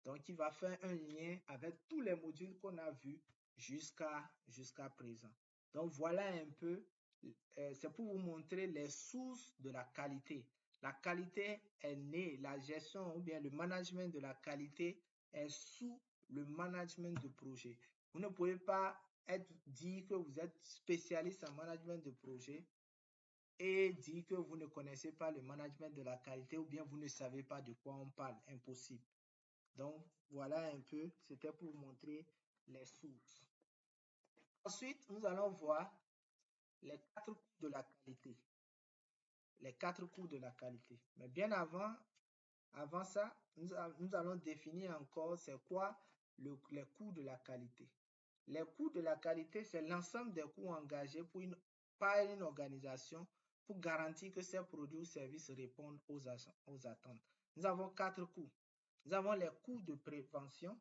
Donc, il va faire un lien avec tous les modules qu'on a vus jusqu'à présent. Donc, voilà un peu, c'est pour vous montrer les sources de la qualité. La qualité est née, la gestion ou bien le management de la qualité est sous le management de projet. Vous ne pouvez pas dire que vous êtes spécialiste en management de projet et dire que vous ne connaissez pas le management de la qualité ou bien vous ne savez pas de quoi on parle. Impossible. Donc, voilà un peu, c'était pour vous montrer les sources. Ensuite, nous allons voir les 4 coûts de la qualité. Les 4 coûts de la qualité. Mais bien avant ça, nous allons définir encore c'est quoi les coûts de la qualité. Les coûts de la qualité, c'est l'ensemble des coûts engagés par une organisation pour garantir que ses produits ou services répondent aux attentes. Nous avons 4 coûts. Nous avons les coûts de prévention,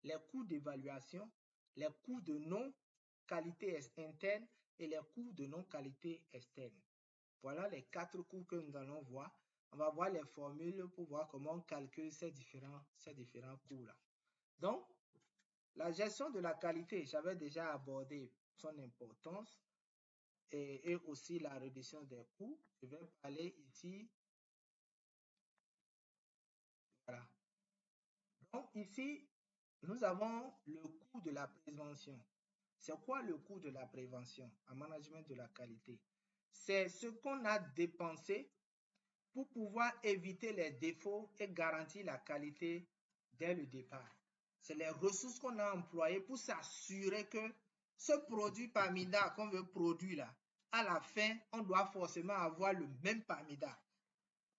les coûts d'évaluation, les coûts de non-qualité interne et les coûts de non-qualité externe. Voilà les 4 coûts que nous allons voir. On va voir les formules pour voir comment on calcule ces différents coûts-là. Donc, la gestion de la qualité, j'avais déjà abordé son importance et aussi la réduction des coûts. Je vais parler ici. Voilà. Donc, ici, nous avons le coût de la prévention. C'est quoi le coût de la prévention en management de la qualité? C'est ce qu'on a dépensé pour pouvoir éviter les défauts et garantir la qualité dès le départ. C'est les ressources qu'on a employées pour s'assurer que ce produit parmida qu'on veut produire là, à la fin, on doit forcément avoir le même parmida.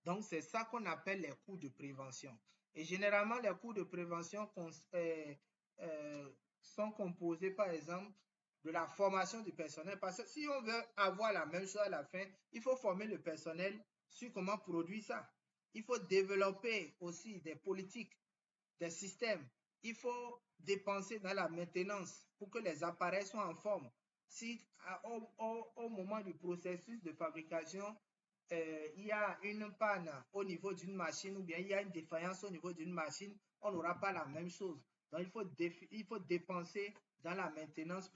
Donc, c'est ça qu'on appelle les coûts de prévention. Et généralement, les coûts de prévention sont composés, par exemple, de la formation du personnel. Parce que si on veut avoir la même chose à la fin, il faut former le personnel sur comment produire ça. Il faut développer aussi des politiques, des systèmes. Il faut dépenser dans la maintenance pour que les appareils soient en forme. Si au moment du processus de fabrication, il y a une panne au niveau d'une machine ou bien il y a une défaillance au niveau d'une machine, on n'aura pas la même chose. Donc, il faut dépenser dans la maintenance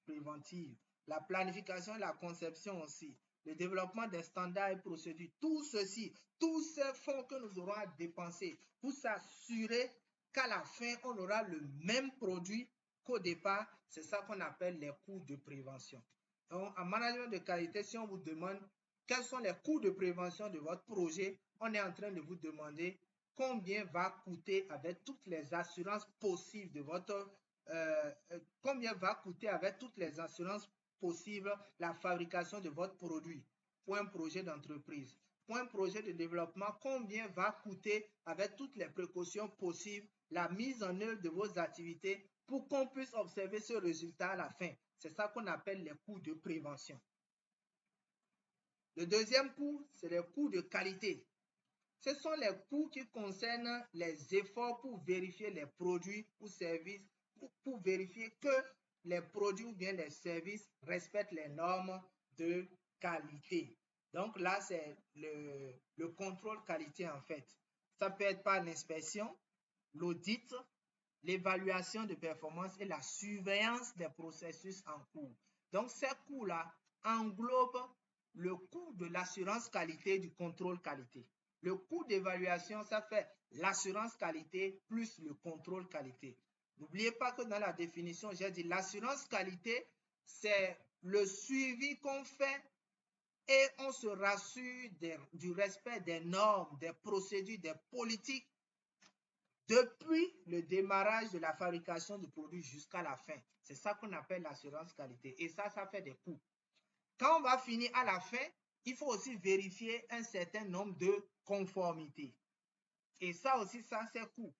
préventive, la planification et la conception aussi, le développement des standards et procédures. Tout ceci, tous ces fonds que nous aurons à dépenser pour s'assurer qu'à la fin, on aura le même produit qu'au départ, c'est ça qu'on appelle les coûts de prévention. Donc, en management de qualité, si on vous demande quels sont les coûts de prévention de votre projet, on est en train de vous demander combien va coûter avec toutes les assurances possibles de votre combien va coûter avec toutes les assurances possibles la fabrication de votre produit pour un projet d'entreprise. Pour un projet de développement, combien va coûter avec toutes les précautions possibles la mise en œuvre de vos activités pour qu'on puisse observer ce résultat à la fin. C'est ça qu'on appelle les coûts de prévention. Le deuxième coût, c'est les coûts de qualité. Ce sont les coûts qui concernent les efforts pour vérifier les produits ou services, pour vérifier que les produits ou bien les services respectent les normes de qualité. Donc là, c'est le contrôle qualité en fait. Ça peut être par l'inspection, l'audit, l'évaluation de performance et la surveillance des processus en cours. Donc ces coûts-là englobent le coût de l'assurance qualité et du contrôle qualité. Le coût d'évaluation, ça fait l'assurance qualité plus le contrôle qualité. N'oubliez pas que dans la définition, j'ai dit l'assurance qualité, c'est le suivi qu'on fait et on se rassure du respect des normes, des procédures, des politiques depuis le démarrage de la fabrication du produit jusqu'à la fin. C'est ça qu'on appelle l'assurance qualité. Et ça fait des coûts. Quand on va finir à la fin, il faut aussi vérifier un certain nombre de conformités. Et ça aussi, ça c'est coût.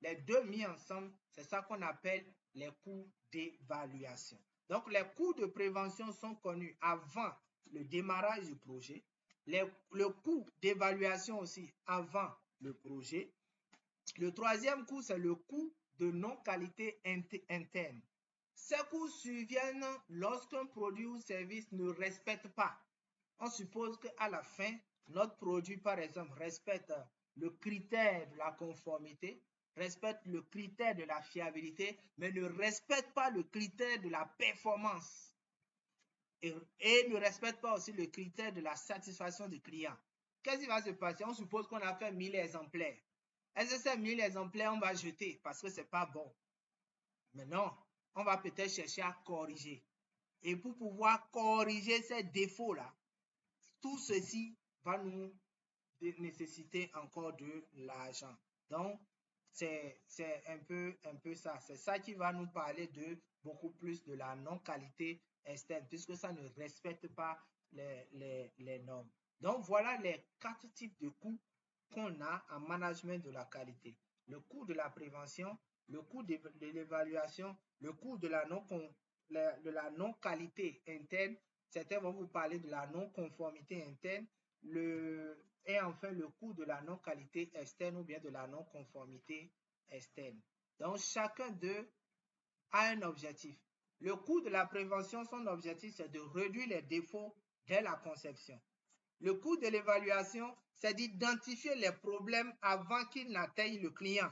Les deux mis ensemble, c'est ça qu'on appelle les coûts d'évaluation. Donc, les coûts de prévention sont connus avant le démarrage du projet. Le coût d'évaluation aussi avant le projet. Le troisième coût, c'est le coût de non-qualité interne. Ces coûts surviennent lorsqu'un produit ou service ne respecte pas. On suppose qu'à la fin, notre produit, par exemple, respecte le critère de la conformité, respecte le critère de la fiabilité, mais ne respecte pas le critère de la performance et ne respecte pas aussi le critère de la satisfaction du client. Qu'est-ce qui va se passer? On suppose qu'on a fait 1000 exemplaires. Est-ce que ces 1000 exemplaires, on va jeter parce que ce n'est pas bon? Mais non, on va peut-être chercher à corriger. Et pour pouvoir corriger ces défauts-là, tout ceci va nous nécessiter encore de l'argent. Donc, c'est un peu ça. C'est ça qui va nous parler de beaucoup plus de la non-qualité externe, puisque ça ne respecte pas les normes. Donc, voilà les 4 types de coûts qu'on a en management de la qualité. Le coût de la prévention, le coût de l'évaluation, le coût de la non-qualité interne. Certains vont vous parler de la non-conformité interne. Et enfin, le coût de la non-qualité externe ou bien de la non-conformité externe. Donc, chacun d'eux a un objectif. Le coût de la prévention, son objectif, c'est de réduire les défauts dès la conception. Le coût de l'évaluation, c'est d'identifier les problèmes avant qu'ils n'atteignent le client.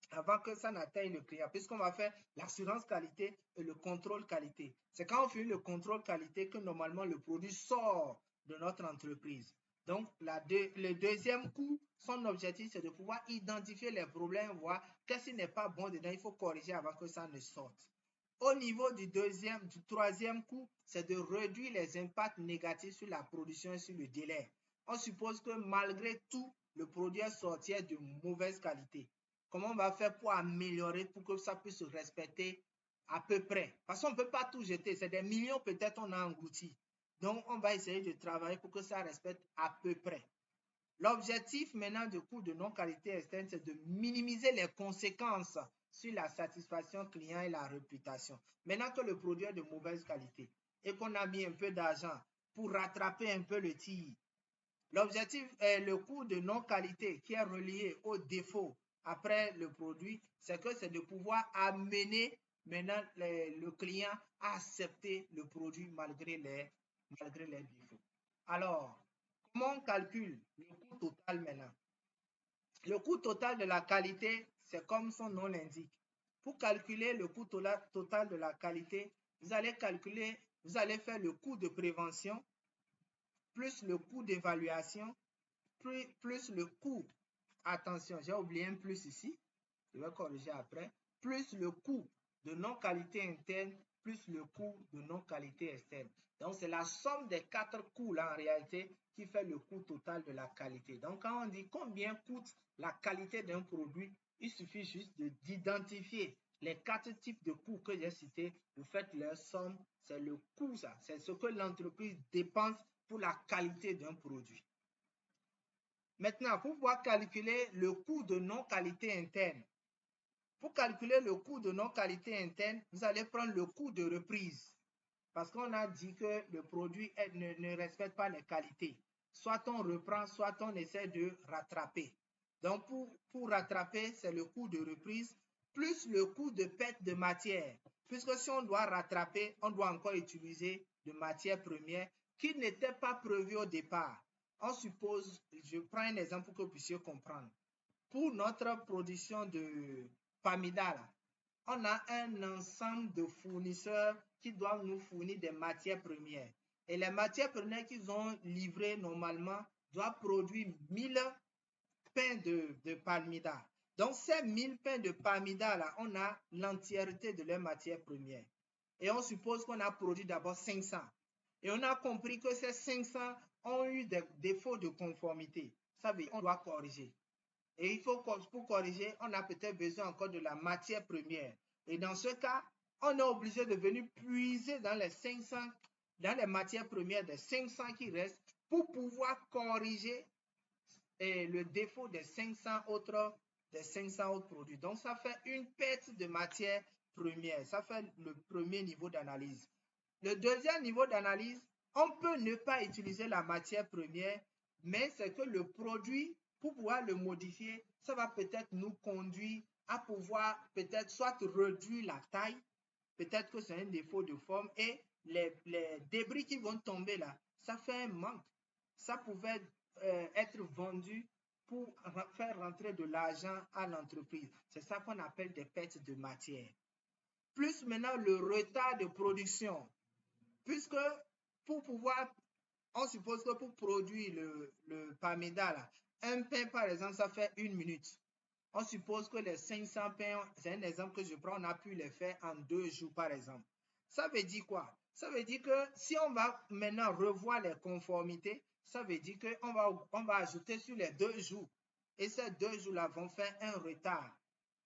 Avant que ça n'atteigne le client, puisqu'on va faire l'assurance qualité et le contrôle qualité. C'est quand on fait le contrôle qualité que normalement le produit sort de notre entreprise. Donc, le deuxième coût, son objectif, c'est de pouvoir identifier les problèmes, voir qu'est-ce qui n'est pas bon dedans, il faut corriger avant que ça ne sorte. Au niveau du troisième coût, c'est de réduire les impacts négatifs sur la production et sur le délai. On suppose que malgré tout, le produit est sorti de mauvaise qualité. Comment on va faire pour améliorer, pour que ça puisse se respecter à peu près? Parce qu'on ne peut pas tout jeter. C'est des millions peut-être on a englouti. Donc, on va essayer de travailler pour que ça respecte à peu près. L'objectif maintenant du coût de non-qualité externe, c'est de minimiser les conséquences sur la satisfaction client et la réputation. Maintenant que le produit est de mauvaise qualité et qu'on a mis un peu d'argent pour rattraper un peu le tir, l'objectif est le coût de non-qualité qui est relié au défaut après le produit, c'est de pouvoir amener maintenant le client à accepter le produit malgré les défauts. Alors, comment on calcule le coût total maintenant? Le coût total de la qualité, c'est comme son nom l'indique. Pour calculer le coût total de la qualité, vous allez faire le coût de prévention, plus le coût d'évaluation, plus le coût, attention, j'ai oublié un plus ici, je vais corriger après, plus le coût de non-qualité interne, plus le coût de non-qualité externe. Donc, c'est la somme des 4 coûts là en réalité qui fait le coût total de la qualité. Donc, quand on dit combien coûte la qualité d'un produit, il suffit juste d'identifier les 4 types de coûts que j'ai cités. Vous faites leur somme, c'est le coût ça. C'est ce que l'entreprise dépense pour la qualité d'un produit. Maintenant, pour pouvoir calculer le coût de non-qualité interne, pour calculer le coût de non-qualité interne, vous allez prendre le coût de reprise. Parce qu'on a dit que le produit ne respecte pas les qualités. Soit on reprend, soit on essaie de rattraper. Donc, pour rattraper, c'est le coût de reprise plus le coût de perte de matière. Puisque si on doit rattraper, on doit encore utiliser de matières premières qui n'étaient pas prévues au départ. On suppose, je prends un exemple pour que vous puissiez comprendre. Pour notre production de Pamida, on a un ensemble de fournisseurs qui doivent nous fournir des matières premières. Et les matières premières qu'ils ont livrées normalement doivent produire 1000 pains de palmida. Donc, ces 1000 pains de palmida, là, on a l'entièreté de leurs matières premières. Et on suppose qu'on a produit d'abord 500. Et on a compris que ces 500 ont eu des défauts de conformité. Ça veut dire qu'on doit corriger. Et il faut, pour corriger, on a peut-être besoin encore de la matière première. Et dans ce cas, on est obligé de venir puiser dans les 500, dans les matières premières des 500 qui restent pour pouvoir corriger le défaut des 500 autres produits. Donc, ça fait une perte de matière première. Ça fait le premier niveau d'analyse. Le deuxième niveau d'analyse, on peut ne pas utiliser la matière première, mais c'est que le produit, pour pouvoir le modifier, ça va peut-être nous conduire à pouvoir peut-être soit réduire la taille peut-être que c'est un défaut de forme et les débris qui vont tomber là, ça fait un manque. Ça pouvait être vendu pour faire rentrer de l'argent à l'entreprise. C'est ça qu'on appelle des pertes de matière. Plus maintenant le retard de production, puisque pour pouvoir, on suppose que pour produire le parméda, là, un pain par exemple, ça fait 1 minute. On suppose que les 500 pains, c'est un exemple que je prends, on a pu les faire en 2 jours par exemple. Ça veut dire quoi? Ça veut dire que si on va maintenant revoir les conformités, ça veut dire qu'on va ajouter sur les 2 jours. Et ces 2 jours-là vont faire un retard.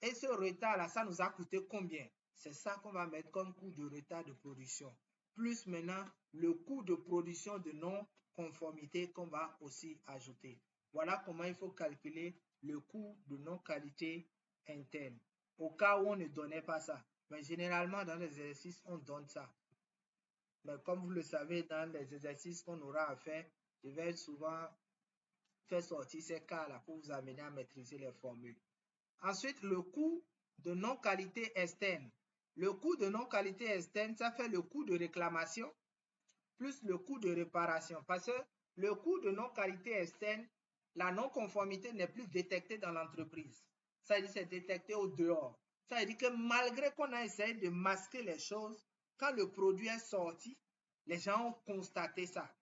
Et ce retard-là, ça nous a coûté combien? C'est ça qu'on va mettre comme coût de retard de production. Plus maintenant le coût de production de non-conformité qu'on va aussi ajouter. Voilà comment il faut calculer le coût de non-qualité interne. Au cas où on ne donnait pas ça. Mais généralement, dans les exercices, on donne ça. Mais comme vous le savez, dans les exercices qu'on aura à faire, je vais souvent faire sortir ces cas-là pour vous amener à maîtriser les formules. Ensuite, le coût de non-qualité externe. Le coût de non-qualité externe, ça fait le coût de réclamation plus le coût de réparation. Parce que le coût de non-qualité externe, la non-conformité n'est plus détectée dans l'entreprise. Ça veut dire que c'est détecté au dehors. Ça veut dire que malgré qu'on a essayé de masquer les choses, quand le produit est sorti, les gens ont constaté ça.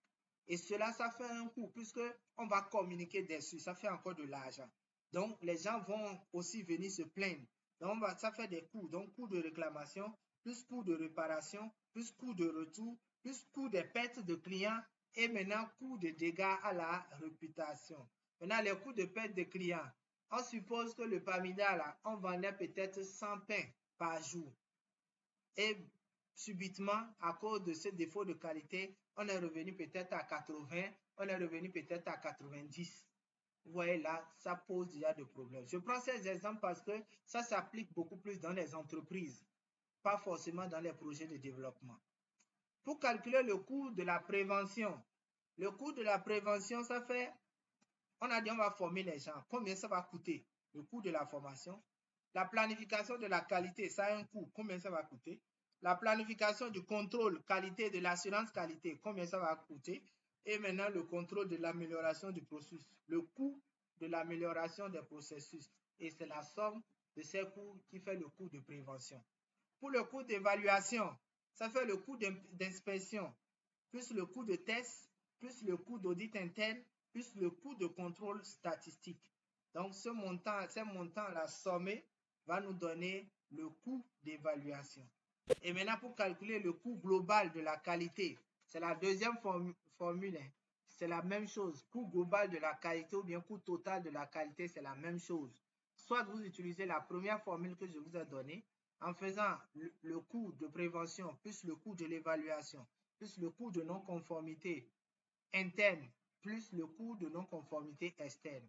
Et cela, ça fait un coût puisqu'on va communiquer dessus. Ça fait encore de l'argent. Donc, les gens vont aussi venir se plaindre. Donc, ça fait des coûts. Donc, coût de réclamation, plus coût de réparation, plus coût de retour, plus coût des pertes de clients et maintenant coût de dégâts à la réputation. Maintenant, les coûts de perte de clients. On suppose que le parméda, là, on vendait peut-être 100 pains par jour. Et subitement, à cause de ce défaut de qualité, on est revenu peut-être à 80, on est revenu peut-être à 90. Vous voyez là, ça pose déjà des problèmes. Je prends ces exemples parce que ça s'applique beaucoup plus dans les entreprises, pas forcément dans les projets de développement. Pour calculer le coût de la prévention, le coût de la prévention, ça fait, on a dit on va former les gens. Combien ça va coûter? Le coût de la formation. La planification de la qualité, ça a un coût. Combien ça va coûter? La planification du contrôle qualité, de l'assurance qualité, combien ça va coûter? Et maintenant, le contrôle de l'amélioration du processus. Le coût de l'amélioration des processus. Et c'est la somme de ces coûts qui fait le coût de prévention. Pour le coût d'évaluation, ça fait le coût d'inspection, plus le coût de test, plus le coût d'audit interne, plus le coût de contrôle statistique. Donc, ces montants-là sommés va nous donner le coût d'évaluation. Et maintenant, pour calculer le coût global de la qualité, c'est la deuxième formule. C'est la même chose. Coût global de la qualité ou bien coût total de la qualité, c'est la même chose. Soit vous utilisez la première formule que je vous ai donnée, en faisant le coût de prévention plus le coût de l'évaluation, plus le coût de non-conformité interne, plus le coût de non-conformité externe.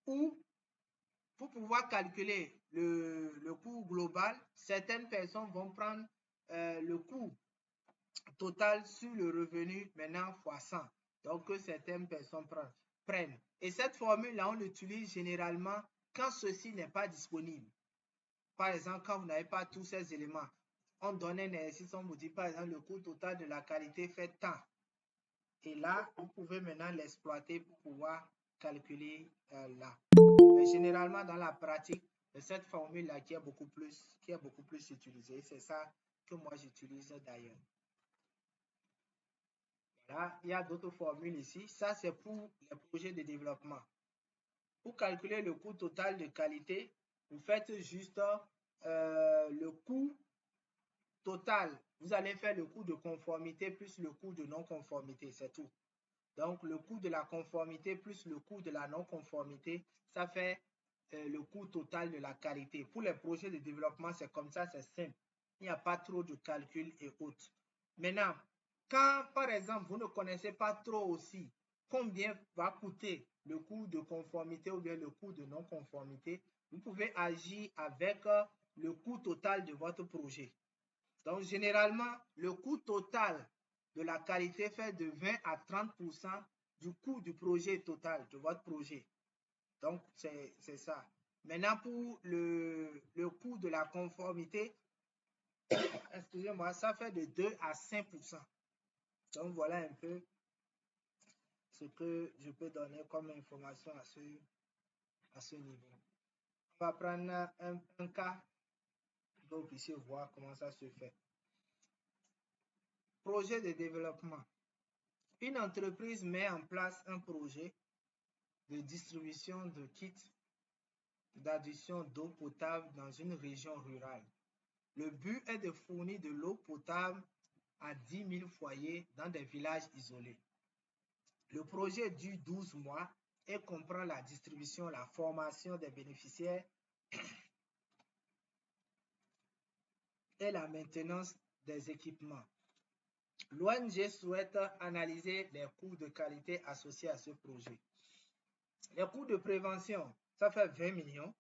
Ou, pour pouvoir calculer le coût global, certaines personnes vont prendre le coût total sur le revenu maintenant fois 100. Donc, que certaines personnes prennent. Et cette formule-là, on l'utilise généralement quand ceci n'est pas disponible. Par exemple, quand vous n'avez pas tous ces éléments, on donne un exercice, on vous dit par exemple le coût total de la qualité fait tant. Et là, vous pouvez maintenant l'exploiter pour pouvoir calculer là. Mais généralement, dans la pratique, c'est cette formule-là qui est beaucoup plus utilisée. C'est ça que moi j'utilise d'ailleurs. Voilà, il y a d'autres formules ici. Ça, c'est pour les projets de développement. Pour calculer le coût total de qualité, vous faites juste le coût total. Vous allez faire le coût de conformité plus le coût de non-conformité, c'est tout. Donc, le coût de la conformité plus le coût de la non-conformité, ça fait le coût total de la qualité. Pour les projets de développement, c'est comme ça, c'est simple. Il n'y a pas trop de calculs et autres. Maintenant, quand, par exemple, vous ne connaissez pas trop aussi combien va coûter le coût de conformité ou bien le coût de non-conformité, vous pouvez agir avec le coût total de votre projet. Donc, généralement, le coût total de la qualité fait de 20 à 30% du coût du projet total, de votre projet. Donc, c'est ça. Maintenant, pour le coût de la conformité, excusez-moi, ça fait de 2 à 5%. Donc voilà un peu ce que je peux donner comme information à ce niveau. On va prendre un cas, donc ici voir comment ça se fait. Projet de développement. Une entreprise met en place un projet de distribution de kits d'adduction d'eau potable dans une région rurale. Le but est de fournir de l'eau potable à 10 000 foyers dans des villages isolés. Le projet dure 12 mois et comprend la distribution, la formation des bénéficiaires et la maintenance des équipements. L'ONG souhaite analyser les coûts de qualité associés à ce projet. Les coûts de prévention, ça fait 20 millions.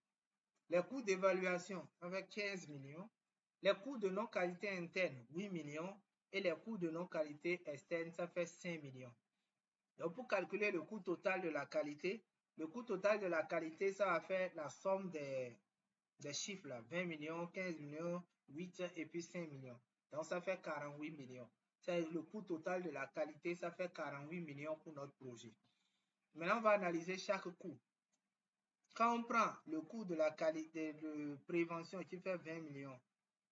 Les coûts d'évaluation, ça fait 15 millions. Les coûts de non-qualité interne, 8 millions. Et les coûts de non-qualité externe, ça fait 5 millions. Donc, pour calculer le coût total de la qualité, le coût total de la qualité, ça va faire la somme des chiffres là, 20 millions, 15 millions, 8 et puis 5 millions. Donc, ça fait 48 millions. C'est le coût total de la qualité, ça fait 48 millions pour notre projet. Maintenant, on va analyser chaque coût. Quand on prend le coût de la qualité de prévention qui fait 20 millions,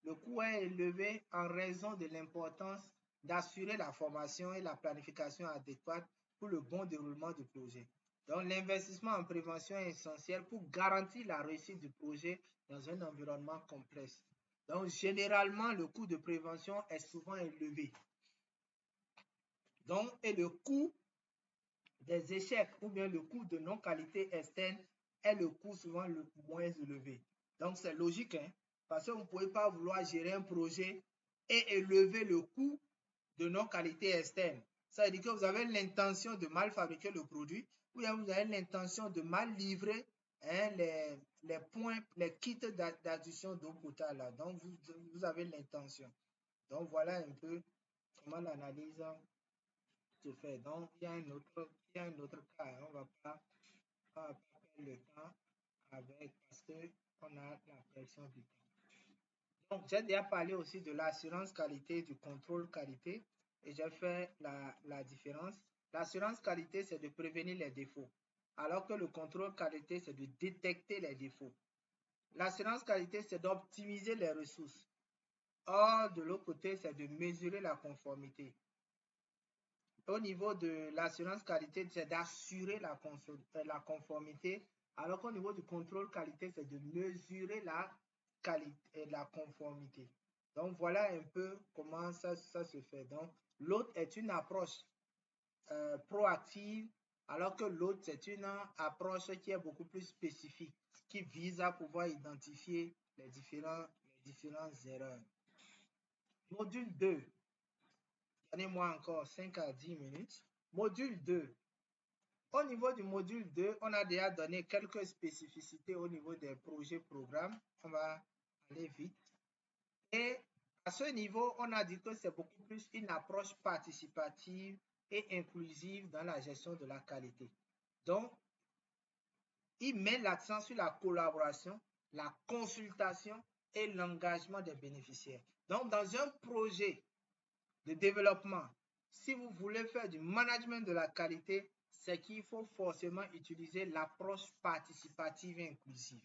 le coût est élevé en raison de l'importance d'assurer la formation et la planification adéquate pour le bon déroulement du projet. Donc, l'investissement en prévention est essentiel pour garantir la réussite du projet dans un environnement complexe. Donc, généralement, le coût de prévention est souvent élevé. Donc, et le coût des échecs ou bien le coût de non-qualité externe est le coût souvent le moins élevé. Donc, c'est logique, hein, parce que vous ne pouvez pas vouloir gérer un projet et élever le coût de non-qualité externe. Ça veut dire que vous avez l'intention de mal fabriquer le produit ou bien vous avez l'intention de mal livrer les points, les kits d'adduction d'eau potable. Là. Donc, vous avez l'intention. Donc, voilà un peu comment l'analyse se fait. Donc, il y a un autre cas. On ne va pas perdre le temps avec parce qu'on a la pression du temps. Donc, j'ai déjà parlé aussi de l'assurance qualité, du contrôle qualité et j'ai fait la différence. L'assurance qualité, c'est de prévenir les défauts, alors que le contrôle qualité, c'est de détecter les défauts. L'assurance qualité, c'est d'optimiser les ressources. Or, de l'autre côté, c'est de mesurer la conformité. Au niveau de l'assurance qualité, c'est d'assurer la conformité, alors qu'au niveau du contrôle qualité, c'est de mesurer la qualité, la conformité. Donc, voilà un peu comment ça se fait. Donc, l'autre est une approche proactive, alors que l'autre, c'est une approche qui est beaucoup plus spécifique, qui vise à pouvoir identifier les différentes erreurs. Module 2. Donnez-moi encore 5 à 10 minutes. Module 2. Au niveau du module 2, on a déjà donné quelques spécificités au niveau des projets programmes. On va aller vite. Et à ce niveau, on a dit que c'est beaucoup plus une approche participative et inclusive dans la gestion de la qualité. Donc, il met l'accent sur la collaboration, la consultation et l'engagement des bénéficiaires. Donc, dans un projet de développement, si vous voulez faire du management de la qualité, c'est qu'il faut forcément utiliser l'approche participative et inclusive.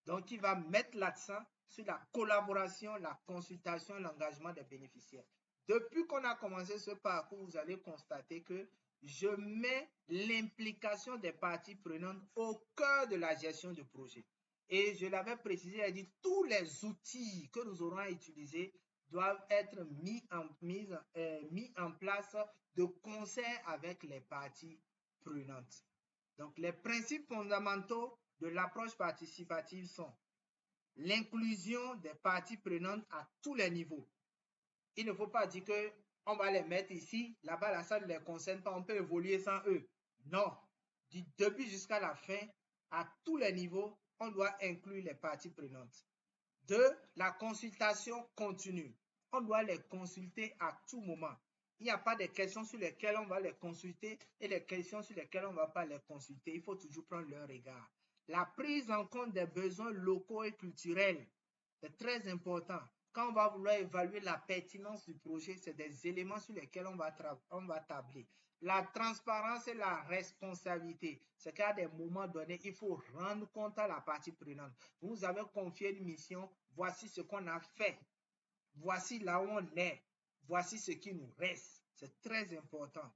Donc, il va mettre l'accent sur la collaboration, la consultation et l'engagement des bénéficiaires. Depuis qu'on a commencé ce parcours, vous allez constater que je mets l'implication des parties prenantes au cœur de la gestion du projet. Et je l'avais précisé, j'ai dit, tous les outils que nous aurons à utiliser doivent être mis en place de concert avec les parties prenantes. Donc, les principes fondamentaux de l'approche participative sont l'inclusion des parties prenantes à tous les niveaux. Il ne faut pas dire qu'on va les mettre ici, là-bas, ça ne les concerne pas, on peut évoluer sans eux. Non, du début jusqu'à la fin, à tous les niveaux, on doit inclure les parties prenantes. 2. La consultation continue. On doit les consulter à tout moment. Il n'y a pas de questions sur lesquelles on va les consulter et les questions sur lesquelles on ne va pas les consulter. Il faut toujours prendre leur regard. La prise en compte des besoins locaux et culturels, c'est très important. Quand on va vouloir évaluer la pertinence du projet, c'est des éléments sur lesquels on va tabler. La transparence et la responsabilité, c'est qu'à des moments donnés, il faut rendre compte à la partie prenante. Vous nous avez confié une mission, voici ce qu'on a fait, voici là où on est, voici ce qui nous reste. C'est très important.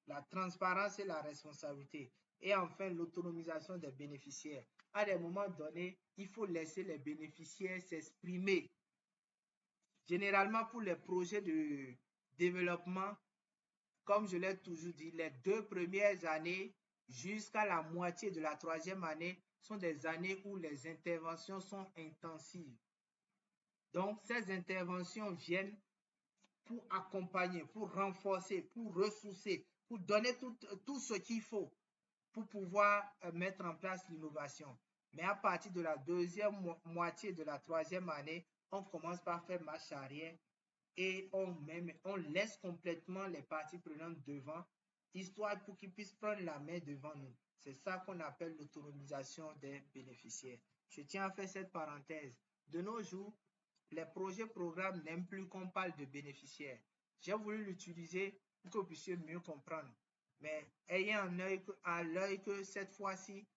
La transparence et la responsabilité. Et enfin, l'autonomisation des bénéficiaires. À des moments donnés, il faut laisser les bénéficiaires s'exprimer. Généralement, pour les projets de développement, comme je l'ai toujours dit, les 2 premières années jusqu'à la moitié de la 3e année sont des années où les interventions sont intensives. Donc, ces interventions viennent pour accompagner, pour renforcer, pour ressourcer, pour donner tout ce qu'il faut pour pouvoir mettre en place l'innovation. Mais à partir de la 2e moitié de la 3e année, on commence par faire marche arrière et on laisse complètement les parties prenantes devant, histoire pour qu'ils puissent prendre la main devant nous. C'est ça qu'on appelle l'autonomisation des bénéficiaires. Je tiens à faire cette parenthèse. De nos jours, les projets programmes n'aiment plus qu'on parle de bénéficiaires. J'ai voulu l'utiliser pour que vous puissiez mieux comprendre. Mais ayez à l'œil que cette fois-ci,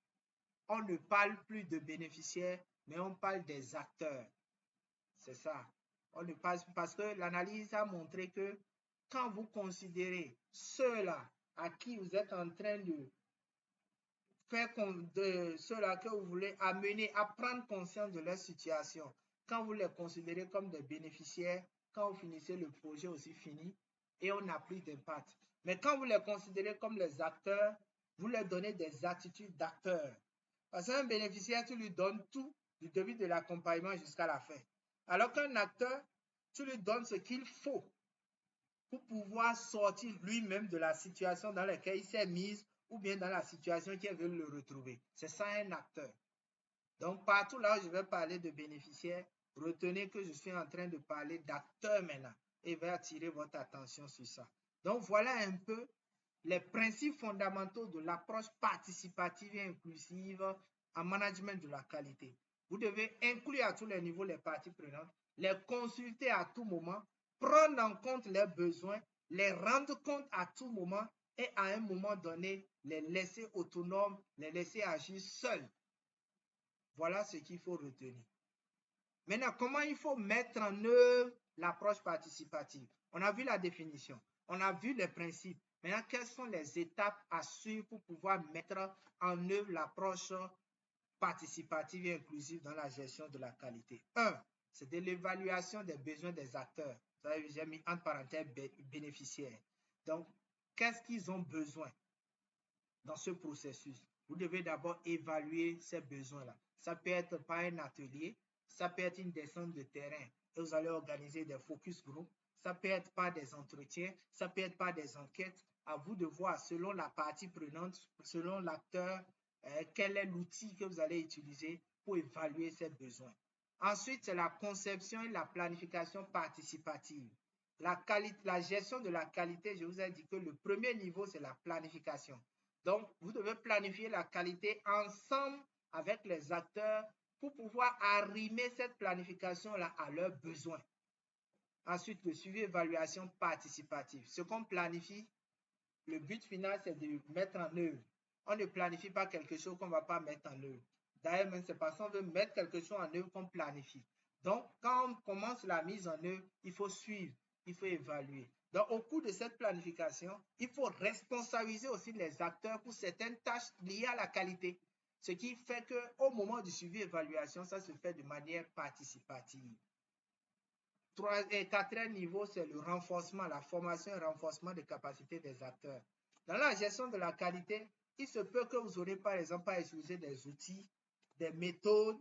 on ne parle plus de bénéficiaires, mais on parle des acteurs. C'est ça. On ne parle parce que l'analyse a montré que quand vous considérez ceux-là à qui vous êtes en train de faire de ceux-là que vous voulez amener à prendre conscience de leur situation, quand vous les considérez comme des bénéficiaires, quand vous finissez le projet aussi fini et on n'a plus d'impact. Mais quand vous les considérez comme les acteurs, vous leur donnez des attitudes d'acteurs. Parce qu'un bénéficiaire, tu lui donnes tout du début de l'accompagnement jusqu'à la fin. Alors qu'un acteur, tu lui donnes ce qu'il faut pour pouvoir sortir lui-même de la situation dans laquelle il s'est mis ou bien dans la situation qui veut le retrouver. C'est ça un acteur. Donc, partout là où je vais parler de bénéficiaires, retenez que je suis en train de parler d'acteurs maintenant et je vais attirer votre attention sur ça. Donc, voilà un peu les principes fondamentaux de l'approche participative et inclusive en management de la qualité. Vous devez inclure à tous les niveaux les parties prenantes, les consulter à tout moment, prendre en compte leurs besoins, les rendre compte à tout moment et à un moment donné, les laisser autonomes, les laisser agir seuls. Voilà ce qu'il faut retenir. Maintenant, comment il faut mettre en œuvre l'approche participative? On a vu la définition, on a vu les principes. Maintenant, quelles sont les étapes à suivre pour pouvoir mettre en œuvre l'approche participative et inclusive dans la gestion de la qualité? 1. C'est de l'évaluation des besoins des acteurs. J'ai mis entre parenthèses bénéficiaires. Donc, qu'est-ce qu'ils ont besoin dans ce processus? Vous devez d'abord évaluer ces besoins-là. Ça peut être par un atelier, ça peut être une descente de terrain et vous allez organiser des focus group, ça peut être par des entretiens, ça peut être par des enquêtes. À vous de voir selon la partie prenante, selon l'acteur, quel est l'outil que vous allez utiliser pour évaluer ces besoins. Ensuite, c'est la conception et la planification participative. La gestion de la qualité, je vous ai dit que le premier niveau, c'est la planification. Donc, vous devez planifier la qualité ensemble avec les acteurs pour pouvoir arrimer cette planification-là à leurs besoins. Ensuite, le suivi évaluation participative. Ce qu'on planifie, le but final, c'est de mettre en œuvre. On ne planifie pas quelque chose qu'on ne va pas mettre en œuvre. D'ailleurs, même c'est parce qu'on veut mettre quelque chose en œuvre qu'on planifie. Donc, quand on commence la mise en œuvre, il faut suivre, il faut évaluer. Donc, au cours de cette planification, il faut responsabiliser aussi les acteurs pour certaines tâches liées à la qualité. Ce qui fait qu'au moment du suivi évaluation, ça se fait de manière participative. 4e niveau, c'est le renforcement, la formation et renforcement des capacités des acteurs. Dans la gestion de la qualité, il se peut que vous aurez par exemple à utiliser des outils, des méthodes,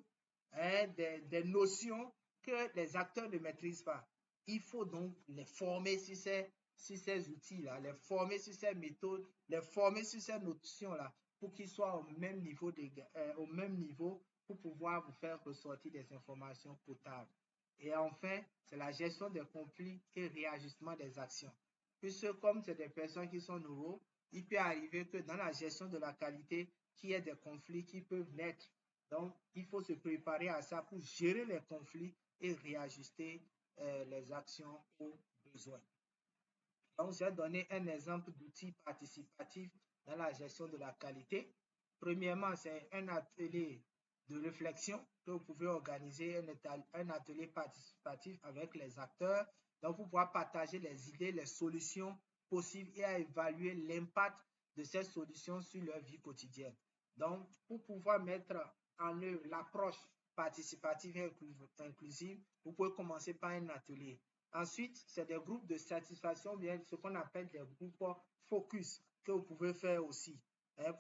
des notions que les acteurs ne maîtrisent pas. Il faut donc les former sur ces outils-là, les former sur ces méthodes, les former sur ces notions-là pour qu'ils soient au même niveau pour pouvoir vous faire ressortir des informations potables. Et enfin, c'est la gestion des conflits et réajustement des actions. Puisque comme c'est des personnes qui sont nouveaux, il peut arriver que dans la gestion de la qualité, qu'il y ait des conflits qui peuvent naître. Donc, il faut se préparer à ça pour gérer les conflits et réajuster les actions aux besoins. Donc, j'ai donné un exemple d'outil participatif dans la gestion de la qualité. Premièrement, c'est un atelier de réflexion que vous pouvez organiser, un atelier participatif avec les acteurs. Donc, pour pouvoir partager les idées, les solutions possibles et à évaluer l'impact de ces solutions sur leur vie quotidienne. Donc, pour pouvoir mettre en œuvre l'approche participative et inclusive, vous pouvez commencer par un atelier. Ensuite, c'est des groupes de satisfaction, bien ce qu'on appelle des groupes focus que vous pouvez faire aussi,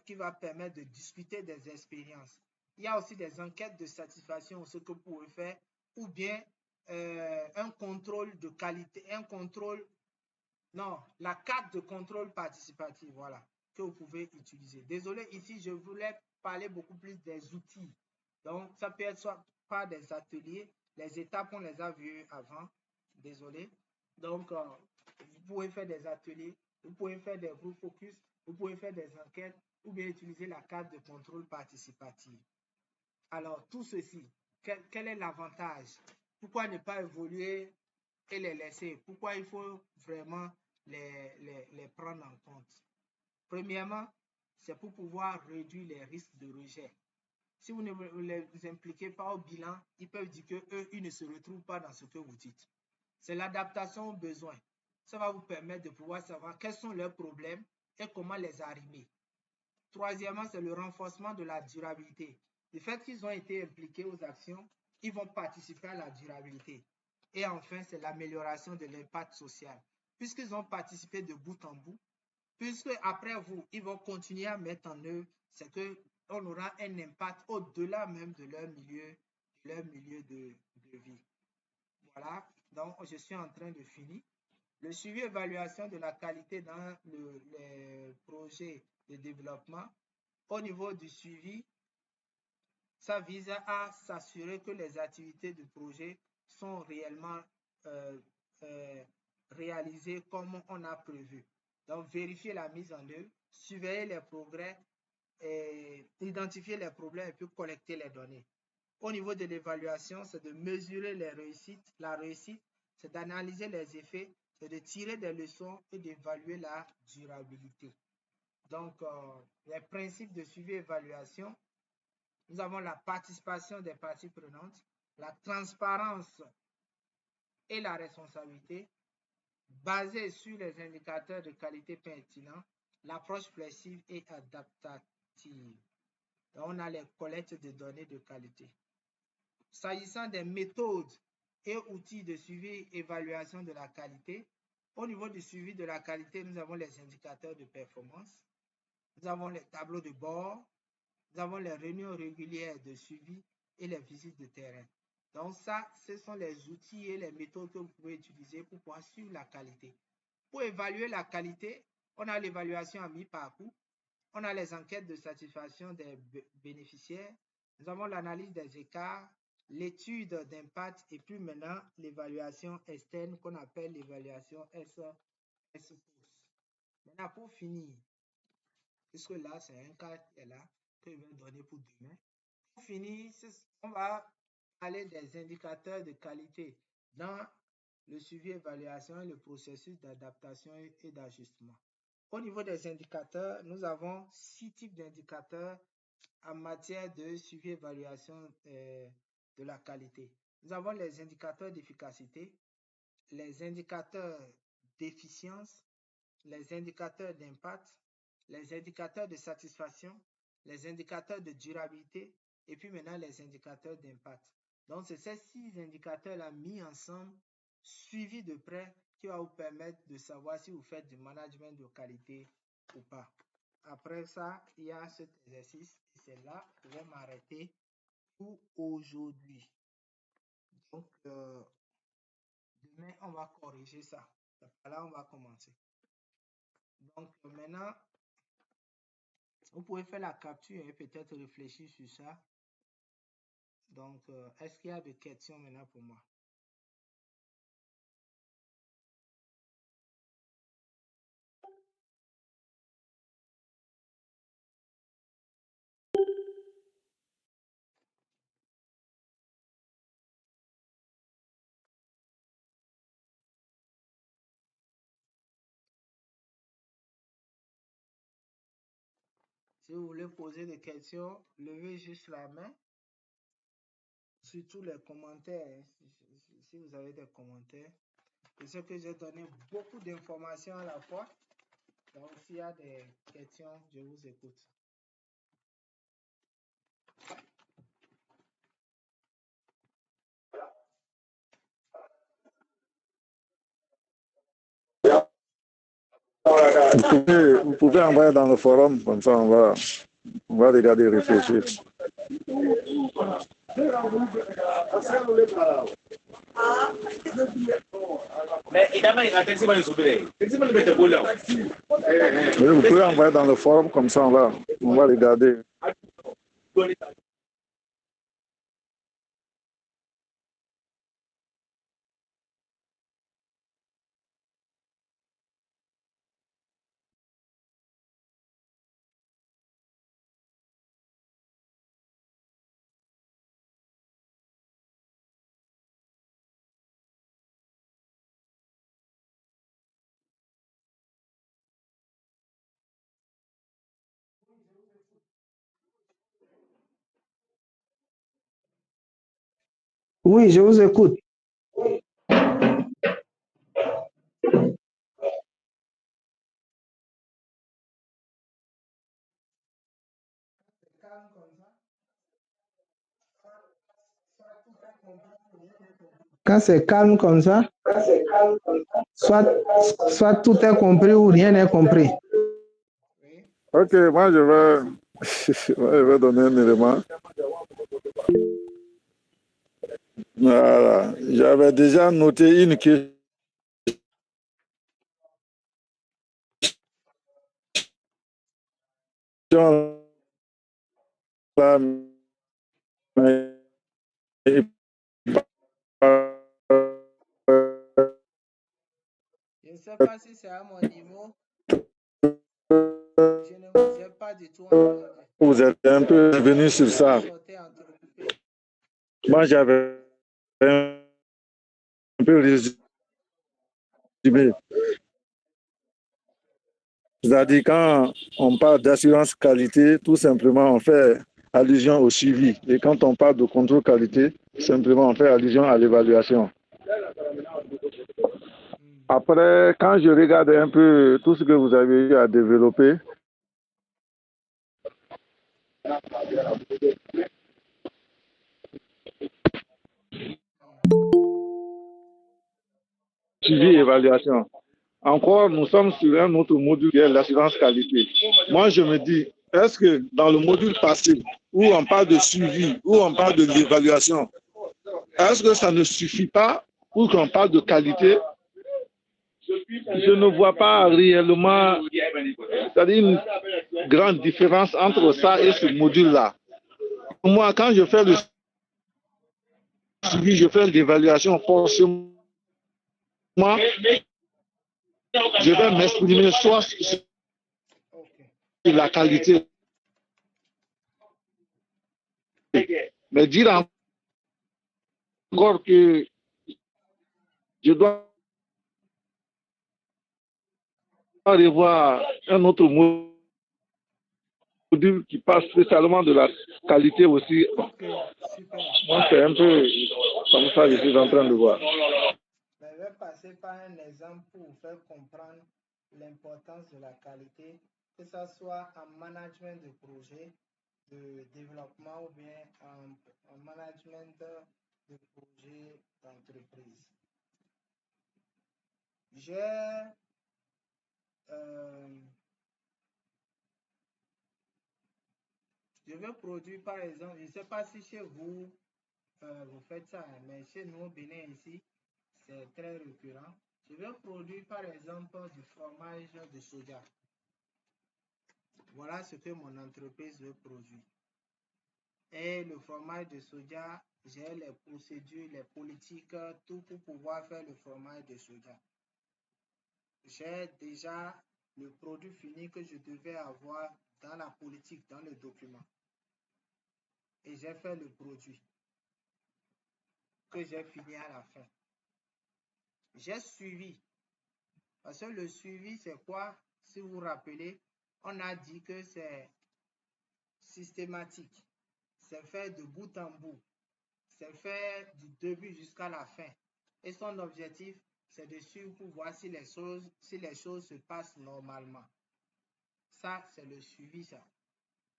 qui va permettre de discuter des expériences. Il y a aussi des enquêtes de satisfaction, ce que vous pouvez faire, ou bien un contrôle de qualité, la carte de contrôle participatif, voilà, que vous pouvez utiliser. Désolé, ici, je voulais parler beaucoup plus des outils. Donc, ça peut être soit par des ateliers, les étapes, on les a vues avant, désolé. Donc, vous pouvez faire des ateliers, vous pouvez faire des groupes focus, vous pouvez faire des enquêtes, ou bien utiliser la carte de contrôle participatif. Alors, tout ceci, quel est l'avantage? Pourquoi ne pas évoluer et les laisser? Pourquoi il faut vraiment les prendre en compte? Premièrement, c'est pour pouvoir réduire les risques de rejet. Si vous ne les impliquez pas au bilan, ils peuvent dire qu'eux, ils ne se retrouvent pas dans ce que vous dites. C'est l'adaptation aux besoins. Ça va vous permettre de pouvoir savoir quels sont leurs problèmes et comment les arrimer. Troisièmement, c'est le renforcement de la durabilité. Du fait qu'ils ont été impliqués aux actions, ils vont participer à la durabilité. Et enfin, c'est l'amélioration de l'impact social. Puisqu'ils ont participé de bout en bout, puisque après vous, ils vont continuer à mettre en œuvre, c'est qu'on aura un impact au-delà même de leur milieu de vie. Voilà, donc je suis en train de finir. Le suivi et évaluation de la qualité dans les projets de développement. Au niveau du suivi, ça vise à s'assurer que les activités du projet sont réellement réalisées comme on a prévu. Donc, vérifier la mise en œuvre, surveiller les progrès, identifier les problèmes et puis collecter les données. Au niveau de l'évaluation, c'est de mesurer les réussites. La réussite, c'est d'analyser les effets, c'est de tirer des leçons et d'évaluer la durabilité. Donc, les principes de suivi et évaluation, nous avons la participation des parties prenantes, la transparence et la responsabilité, basée sur les indicateurs de qualité pertinents, l'approche flexible et adaptative. Donc, on a les collectes de données de qualité. S'agissant des méthodes et outils de suivi et évaluation de la qualité, au niveau du suivi de la qualité, nous avons les indicateurs de performance, nous avons les tableaux de bord, nous avons les réunions régulières de suivi et les visites de terrain. Donc ça, ce sont les outils et les méthodes que vous pouvez utiliser pour pouvoir suivre la qualité. Pour évaluer la qualité, on a l'évaluation à mi-parcours, on a les enquêtes de satisfaction des bénéficiaires, nous avons l'analyse des écarts, l'étude d'impact et puis maintenant l'évaluation externe qu'on appelle l'évaluation S-POS. Maintenant, pour finir, puisque là, c'est un cas qui est là, que je vais donner pour demain. Pour finir, on va parler des indicateurs de qualité dans le suivi, évaluation et le processus d'adaptation et d'ajustement. Au niveau des indicateurs, nous avons 6 types d'indicateurs en matière de suivi et évaluation de la qualité. Nous avons les indicateurs d'efficacité, les indicateurs d'efficience, les indicateurs d'impact, les indicateurs de satisfaction, les indicateurs de durabilité et puis maintenant les indicateurs d'impact. Donc, c'est ces 6 indicateurs-là mis ensemble, suivis de près, qui va vous permettre de savoir si vous faites du management de qualité ou pas. Après ça, il y a cet exercice et c'est là que je vais m'arrêter pour aujourd'hui. Donc, demain, on va corriger ça. Là, on va commencer. Donc, maintenant, vous pouvez faire la capture et peut-être réfléchir sur ça. Donc, est-ce qu'il y a des questions maintenant pour moi? Si vous voulez poser des questions, levez juste la main. Surtout les commentaires, si vous avez des commentaires. Je sais que j'ai donné beaucoup d'informations à la fois. Donc, s'il y a des questions, je vous écoute. Vous pouvez envoyer dans le forum, comme ça on va regarder et réfléchir. Oui, vous pouvez envoyer dans le forum, comme ça on va regarder. Oui, je vous écoute. Quand c'est calme comme ça, soit tout est compris ou rien n'est compris. Ok, moi je vais donner un élément. Voilà, j'avais déjà noté une question là, mais Je ne sais pas si c'est à mon niveau. Je ne vous ai pas du tout entendu. vous êtes un peu revenu sur ça. Moi, j'avais un peu résumé. C'est-à-dire, quand on parle d'assurance qualité, tout simplement, on fait allusion au suivi. Et quand on parle de contrôle qualité, simplement, on fait allusion à l'évaluation. Après, quand je regarde un peu tout ce que vous avez eu à développer, suivi et évaluation. Encore, nous sommes sur un autre module qui est l'assurance qualité. Moi, je me dis, est-ce que dans le module passé, où on parle de suivi, où on parle de l'évaluation, est-ce que ça ne suffit pas pour qu'on parle de qualité? Je ne vois pas réellement, c'est-à-dire une grande différence entre ça et ce module-là. Moi, quand je fais le suivi, je fais l'évaluation, forcément, je vais m'exprimer soit sur la qualité, mais dire encore que je dois revoir un autre module qui passe spécialement de la qualité aussi. Moi, c'est un peu comme ça que je suis en train de voir. Je vais passer par un exemple pour vous faire comprendre l'importance de la qualité, que ce soit en management de projet, de développement ou bien en management de projet d'entreprise. Je vais produire par exemple, je ne sais pas si chez vous, vous faites ça, mais chez nous au Bénin ici, c'est très récurrent. Je vais produire par exemple du fromage de soja. Voilà ce que mon entreprise veut produire. Et le fromage de soja, j'ai les procédures, les politiques, tout pour pouvoir faire le fromage de soja. J'ai déjà le produit fini que je devais avoir dans la politique, dans le document. Et j'ai fait le produit que j'ai fini à la fin. J'ai suivi. Parce que le suivi, c'est quoi? Si vous vous rappelez, on a dit que c'est systématique. C'est fait de bout en bout. C'est fait du début jusqu'à la fin. Et son objectif, c'est de suivre pour voir si les choses se passent normalement. Ça, c'est le suivi, ça.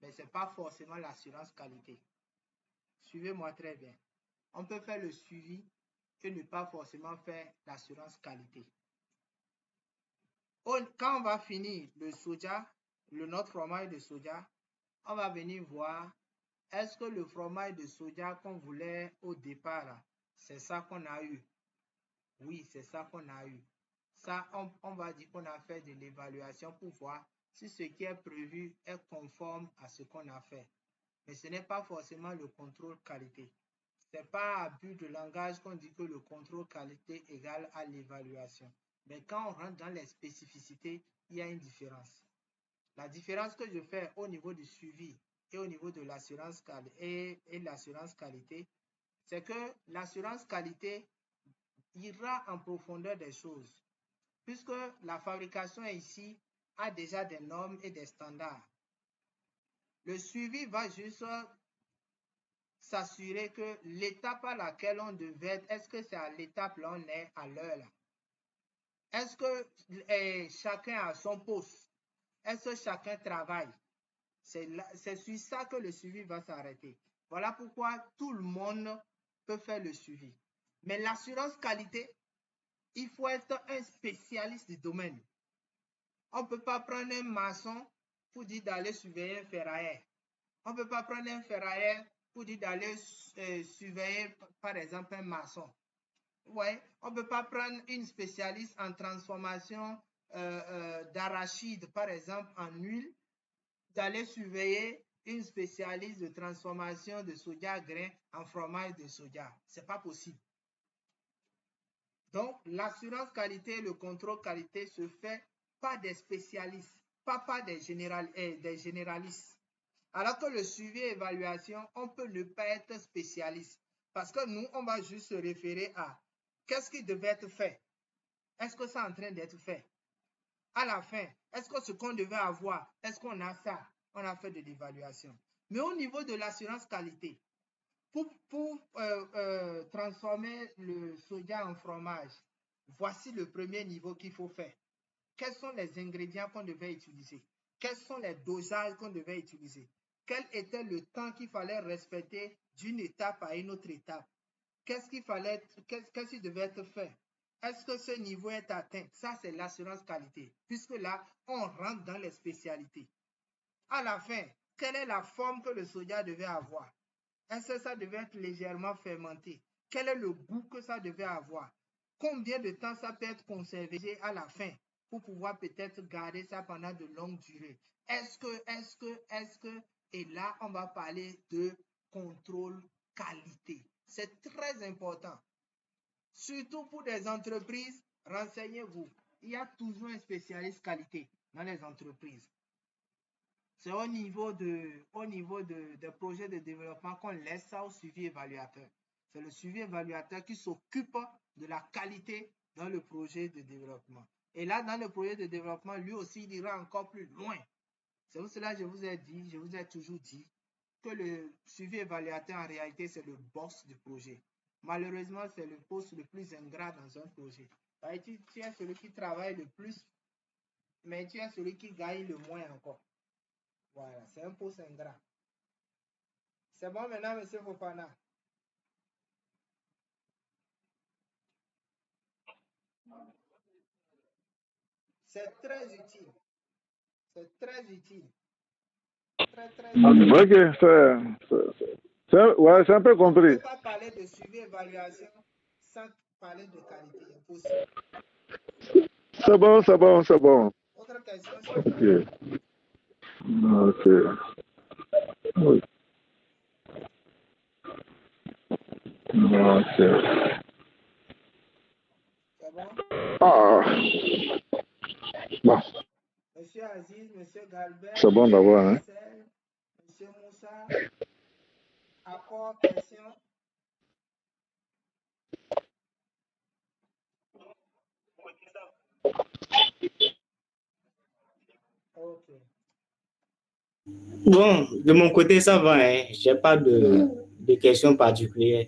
Mais ce n'est pas forcément l'assurance qualité. Suivez-moi très bien. On peut faire le suivi et ne pas forcément faire l'assurance qualité. Quand on va finir le soja, notre fromage de soja, on va venir voir est-ce que le fromage de soja qu'on voulait au départ, c'est ça qu'on a eu? Oui, c'est ça qu'on a eu. Ça, on va dire qu'on a fait de l'évaluation pour voir si ce qui est prévu est conforme à ce qu'on a fait. Mais ce n'est pas forcément le contrôle qualité. Ce n'est pas à but de langage qu'on dit que le contrôle qualité égale à l'évaluation. Mais quand on rentre dans les spécificités, il y a une différence. La différence que je fais au niveau du suivi et au niveau de l'assurance qualité, c'est que l'assurance qualité ira en profondeur des choses, puisque la fabrication ici a déjà des normes et des standards. Le suivi va juste s'assurer que l'étape à laquelle on devait être, est-ce que c'est à l'étape là on est à l'heure là? Est-ce que chacun a son poste? Est-ce que chacun travaille? C'est sur ça que le suivi va s'arrêter. Voilà pourquoi tout le monde peut faire le suivi. Mais l'assurance qualité, il faut être un spécialiste du domaine. On ne peut pas prendre un maçon pour dire d'aller surveiller un ferrailleur. On ne peut pas prendre un ferrailleur pour dire d'aller surveiller, par exemple, un maçon. Ouais, on ne peut pas prendre une spécialiste en transformation d'arachide, par exemple, en huile, d'aller surveiller une spécialiste de transformation de soja grain en fromage de soja. Ce n'est pas possible. Donc, l'assurance qualité et le contrôle qualité se fait par des spécialistes, pas des généralistes. Alors que le suivi et évaluation, on peut ne pas être spécialiste. Parce que nous, on va juste se référer à qu'est-ce qui devait être fait. Est-ce que c'est en train d'être fait? À la fin, est-ce que ce qu'on devait avoir, est-ce qu'on a ça? On a fait de l'évaluation. Mais au niveau de l'assurance qualité, pour transformer le soja en fromage, voici le premier niveau qu'il faut faire. Quels sont les ingrédients qu'on devait utiliser? Quels sont les dosages qu'on devait utiliser? Quel était le temps qu'il fallait respecter d'une étape à une autre étape? Qu'est-ce qui devait être fait? Est-ce que ce niveau est atteint? Ça, c'est l'assurance qualité, puisque là, on rentre dans les spécialités. À la fin, quelle est la forme que le soja devait avoir? Est-ce que ça devait être légèrement fermenté? Quel est le goût que ça devait avoir? Combien de temps ça peut être conservé à la fin pour pouvoir peut-être garder ça pendant de longues durées? Est-ce que, et là, on va parler de contrôle qualité. C'est très important. Surtout pour des entreprises, renseignez-vous. Il y a toujours un spécialiste qualité dans les entreprises. C'est au niveau des projets de développement qu'on laisse ça au suivi évaluateur. C'est le suivi évaluateur qui s'occupe de la qualité dans le projet de développement. Et là, dans le projet de développement, lui aussi, il ira encore plus loin. C'est pour cela que je vous ai toujours dit que le suivi évaluateur, en réalité, c'est le boss du projet. Malheureusement, c'est le poste le plus ingrat dans un projet. Tu es celui qui travaille le plus, mais tu es celui qui gagne le moins encore. Voilà, c'est un poste ingrat. C'est bon maintenant, M. Fofana? C'est très utile. C'est très utile. Très, très utile. Ok, ouais, c'est un peu On ne compris. peut pas parler de suivi évaluation sans parler de qualité. Impossible. C'est bon. Autre question, Ok. Oui. Ok. c'est bon? Ah, bon, Monsieur Aziz, Monsieur Galbert, c'est bon d'avoir, hein. Marcel, Monsieur Moussa, apport, question. Ok. Bon, de mon côté, ça va. Hein. Je n'ai pas de questions particulières.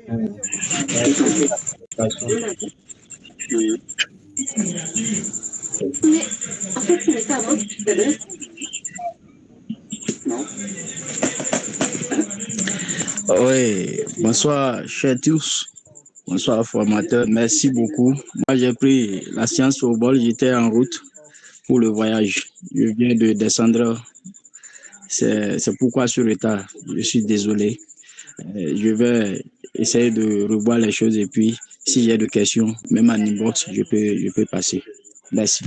Oui, merci pour ta participation. Oui, bonsoir, chers tous. Bonsoir, formateur. Merci beaucoup. Moi, j'ai pris la science au bol. J'étais en route pour le voyage. Je viens de descendre. C'est pourquoi je suis retard. Je suis désolé. Je vais essayer de revoir les choses et puis, s'il y a des questions, même en inbox, je peux passer. Merci.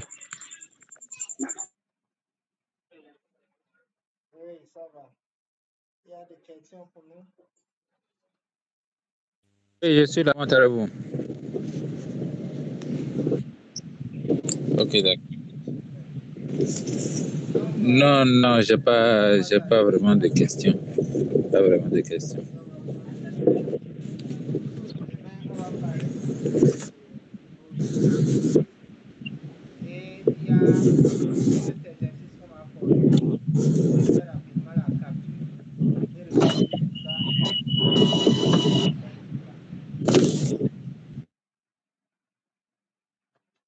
Oui, ça va. Il y a des questions pour nous? Oui, je suis là, comment allez-vous? Ok, d'accord. Non, non, j'ai pas vraiment de questions. Pas vraiment de questions. Demain, on va parler de l'hypoxie. Et il y a cet exercice qu'on m'a formé. Je vais faire rapidement la capture et répondre sur ça.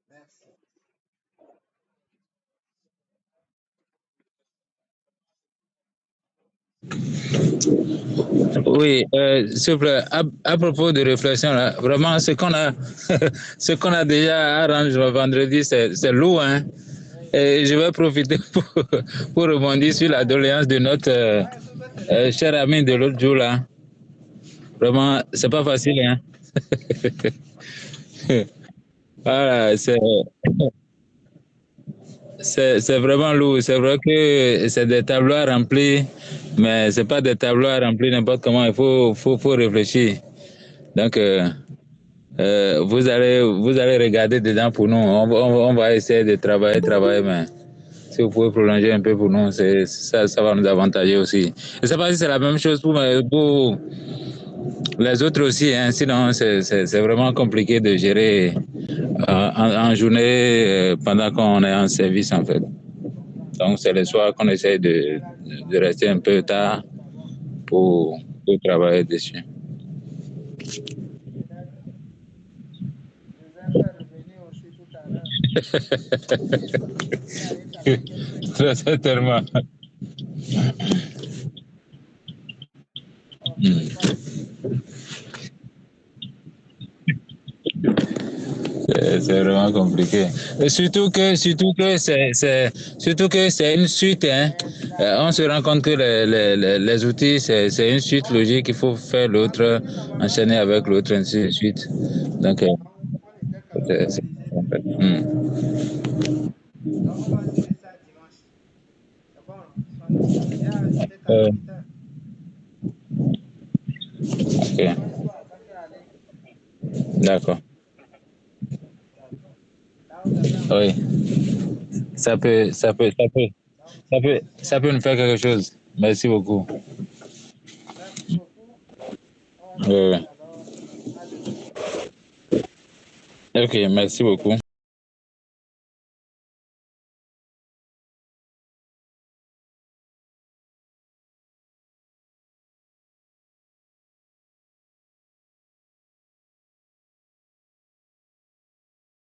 Merci. Oui, s'il vous plaît, à propos de réflexion, là, vraiment, ce qu'on a, ce qu'on a déjà arrangé le vendredi, c'est lourd, hein. Et je vais profiter pour rebondir sur la doléance de notre cher ami de l'autre jour, là. Vraiment, c'est pas facile, hein. Voilà, c'est vraiment lourd. C'est vrai que c'est des tableaux à remplir, mais c'est pas des tableaux à remplir n'importe comment. Il faut réfléchir. Donc, vous allez regarder dedans pour nous. On va essayer de travailler, mais si vous pouvez prolonger un peu pour nous, ça va nous avantager aussi. Je ne sais pas si c'est la même chose pour les autres aussi, hein. Sinon c'est vraiment compliqué de gérer en journée pendant qu'on est en service en fait. Donc c'est le soir qu'on essaie de rester un peu tard pour travailler dessus. Je vais faire revenir aussi tout à l'heure. Certainement. C'est vraiment compliqué. Et surtout que c'est une suite. Hein. On se rend compte que les outils, c'est une suite logique. Il faut faire l'autre, enchaîner avec l'autre, ainsi de suite. Donc, c'est en fait. Donc, on va gérer ça dimanche. C'est bon, il y a resté 48 heures. Ok. D'accord. Oui. Ça peut nous faire quelque chose. Merci beaucoup. Merci beaucoup. Oui. Ok, merci beaucoup.